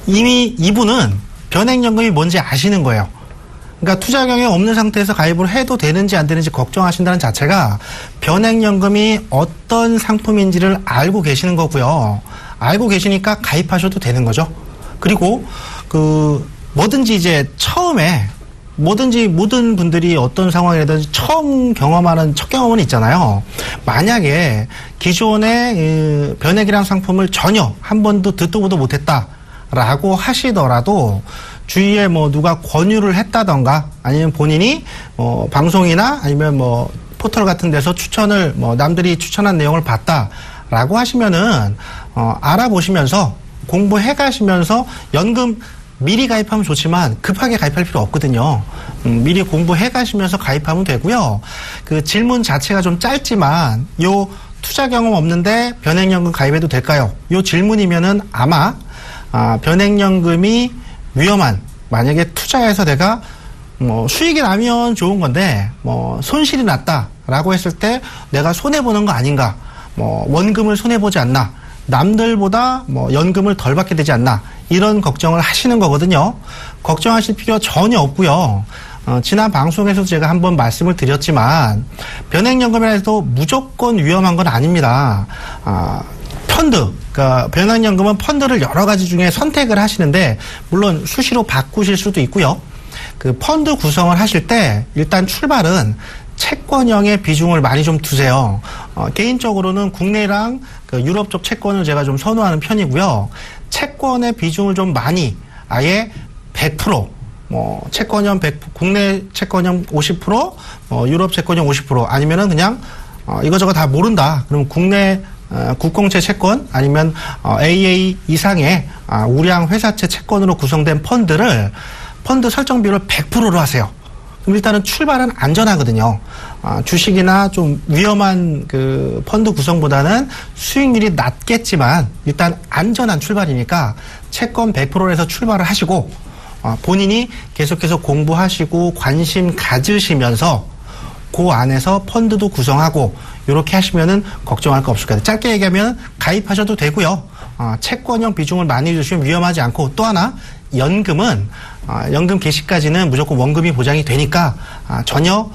이미 이분은 변액연금이 뭔지 아시는 거예요. 그러니까 투자 경험이 없는 상태에서 가입을 해도 되는지 안 되는지 걱정하신다는 자체가 변액연금이 어떤 상품인지를 알고 계시는 거고요. 알고 계시니까 가입하셔도 되는 거죠. 그리고 뭐든지 이제 처음에 뭐든지 모든 분들이 어떤 상황이라든지 처음 경험하는 첫 경험은 있잖아요. 만약에 기존의 변액이라는 상품을 전혀 한 번도 듣도 보도 못했다라고 하시더라도 주위에 누가 권유를 했다던가 아니면 본인이 방송이나 아니면 포털 같은 데서 추천을 남들이 추천한 내용을 봤다라고 하시면은 알아보시면서 공부해 가시면서 연금 미리 가입하면 좋지만 급하게 가입할 필요 없거든요. 미리 공부해 가시면서 가입하면 되고요. 그 질문 자체가 좀 짧지만 요 투자 경험 없는데 변액연금 가입해도 될까요? 요 질문이면은 아마 변액연금이 위험한, 만약에 투자해서 내가 수익이 나면 좋은 건데 손실이 났다라고 했을 때 내가 손해보는 거 아닌가, 원금을 손해보지 않나, 남들보다 연금을 덜 받게 되지 않나, 이런 걱정을 하시는 거거든요. 걱정하실 필요 전혀 없고요. 지난 방송에서도 제가 한번 말씀을 드렸지만 변액연금이라 해도 무조건 위험한 건 아닙니다. 펀드, 그러니까 변액연금은 펀드를 여러 가지 중에 선택을 하시는데 물론 수시로 바꾸실 수도 있고요. 그 펀드 구성을 하실 때 일단 출발은 채권형의 비중을 많이 좀 두세요. 개인적으로는 국내랑 유럽 쪽 채권을 제가 좀 선호하는 편이고요. 채권의 비중을 좀 많이, 아예 100%, 채권형 100%, 국내 채권형 50%, 유럽 채권형 50%, 아니면은 그냥 이거저거 다 모른다. 그럼 국내 국공채 채권 아니면 AA 이상의 우량 회사채 채권으로 구성된 펀드 설정 비율을 100%로 하세요. 그럼 일단은 출발은 안전하거든요. 주식이나 좀 위험한 그 펀드 구성보다는 수익률이 낮겠지만 일단 안전한 출발이니까 채권 100%에서 출발을 하시고 본인이 계속해서 공부하시고 관심 가지시면서 그 안에서 펀드도 구성하고 이렇게 하시면은 걱정할 거 없을 거예요. 짧게 얘기하면 가입하셔도 되고요. 채권형 비중을 많이 주시면 위험하지 않고, 또 하나 연금은 연금 개시까지는 무조건 원금이 보장이 되니까 전혀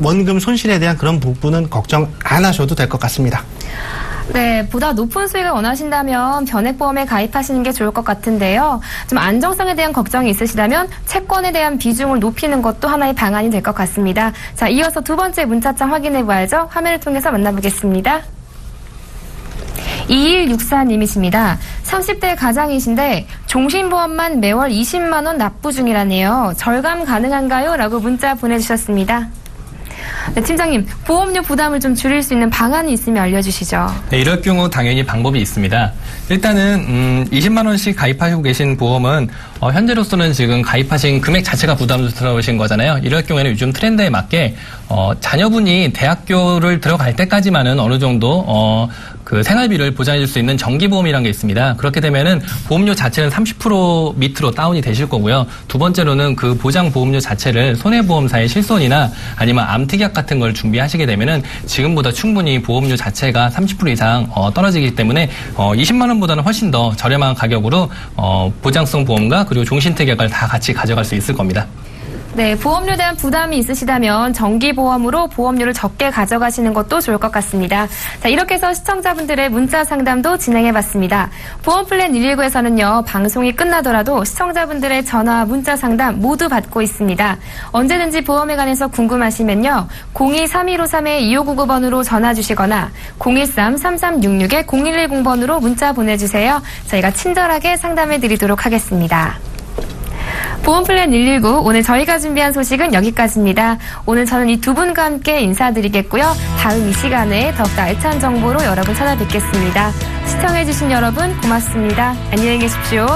원금 손실에 대한 그런 부분은 걱정 안 하셔도 될 것 같습니다. 네, 보다 높은 수익을 원하신다면 변액보험에 가입하시는 게 좋을 것 같은데요. 좀 안정성에 대한 걱정이 있으시다면 채권에 대한 비중을 높이는 것도 하나의 방안이 될 것 같습니다. 자, 이어서 두 번째 문자창 확인해 봐야죠. 화면을 통해서 만나보겠습니다. 2164님이십니다. 30대 가장이신데 종신보험만 매월 20만 원 납부 중이라네요. 절감 가능한가요? 라고 문자 보내주셨습니다. 네, 팀장님, 보험료 부담을 좀 줄일 수 있는 방안이 있으면 알려주시죠. 네, 이럴 경우 당연히 방법이 있습니다. 일단은 20만 원씩 가입하시고 계신 보험은 현재로서는 지금 가입하신 금액 자체가 부담스러우신 거잖아요. 이럴 경우에는 요즘 트렌드에 맞게 자녀분이 대학교를 들어갈 때까지만은 어느 정도 그 생활비를 보장해 줄 수 있는 정기보험이라는 게 있습니다. 그렇게 되면은 보험료 자체는 30% 밑으로 다운이 되실 거고요. 두 번째로는 그 보장 보험료 자체를 손해보험사의 실손이나 아니면 암특약 같은 걸 준비하시게 되면은 지금보다 충분히 보험료 자체가 30% 이상 떨어지기 때문에 20만 원보다는 훨씬 더 저렴한 가격으로 보장성 보험과 그리고 종신특약을 다 같이 가져갈 수 있을 겁니다. 네, 보험료에 대한 부담이 있으시다면 정기보험으로 보험료를 적게 가져가시는 것도 좋을 것 같습니다. 자, 이렇게 해서 시청자분들의 문자 상담도 진행해봤습니다. 보험플랜 119에서는요, 방송이 끝나더라도 시청자분들의 전화, 문자 상담 모두 받고 있습니다. 언제든지 보험에 관해서 궁금하시면요, 02-3153-2599번으로 전화 주시거나 013-3366-0110번으로 문자 보내주세요. 저희가 친절하게 상담해드리도록 하겠습니다. 보험플랜 119 오늘 저희가 준비한 소식은 여기까지입니다. 오늘 저는 이 두 분과 함께 인사드리겠고요. 다음 이 시간에 더욱더 알찬 정보로 여러분 찾아뵙겠습니다. 시청해주신 여러분 고맙습니다. 안녕히 계십시오.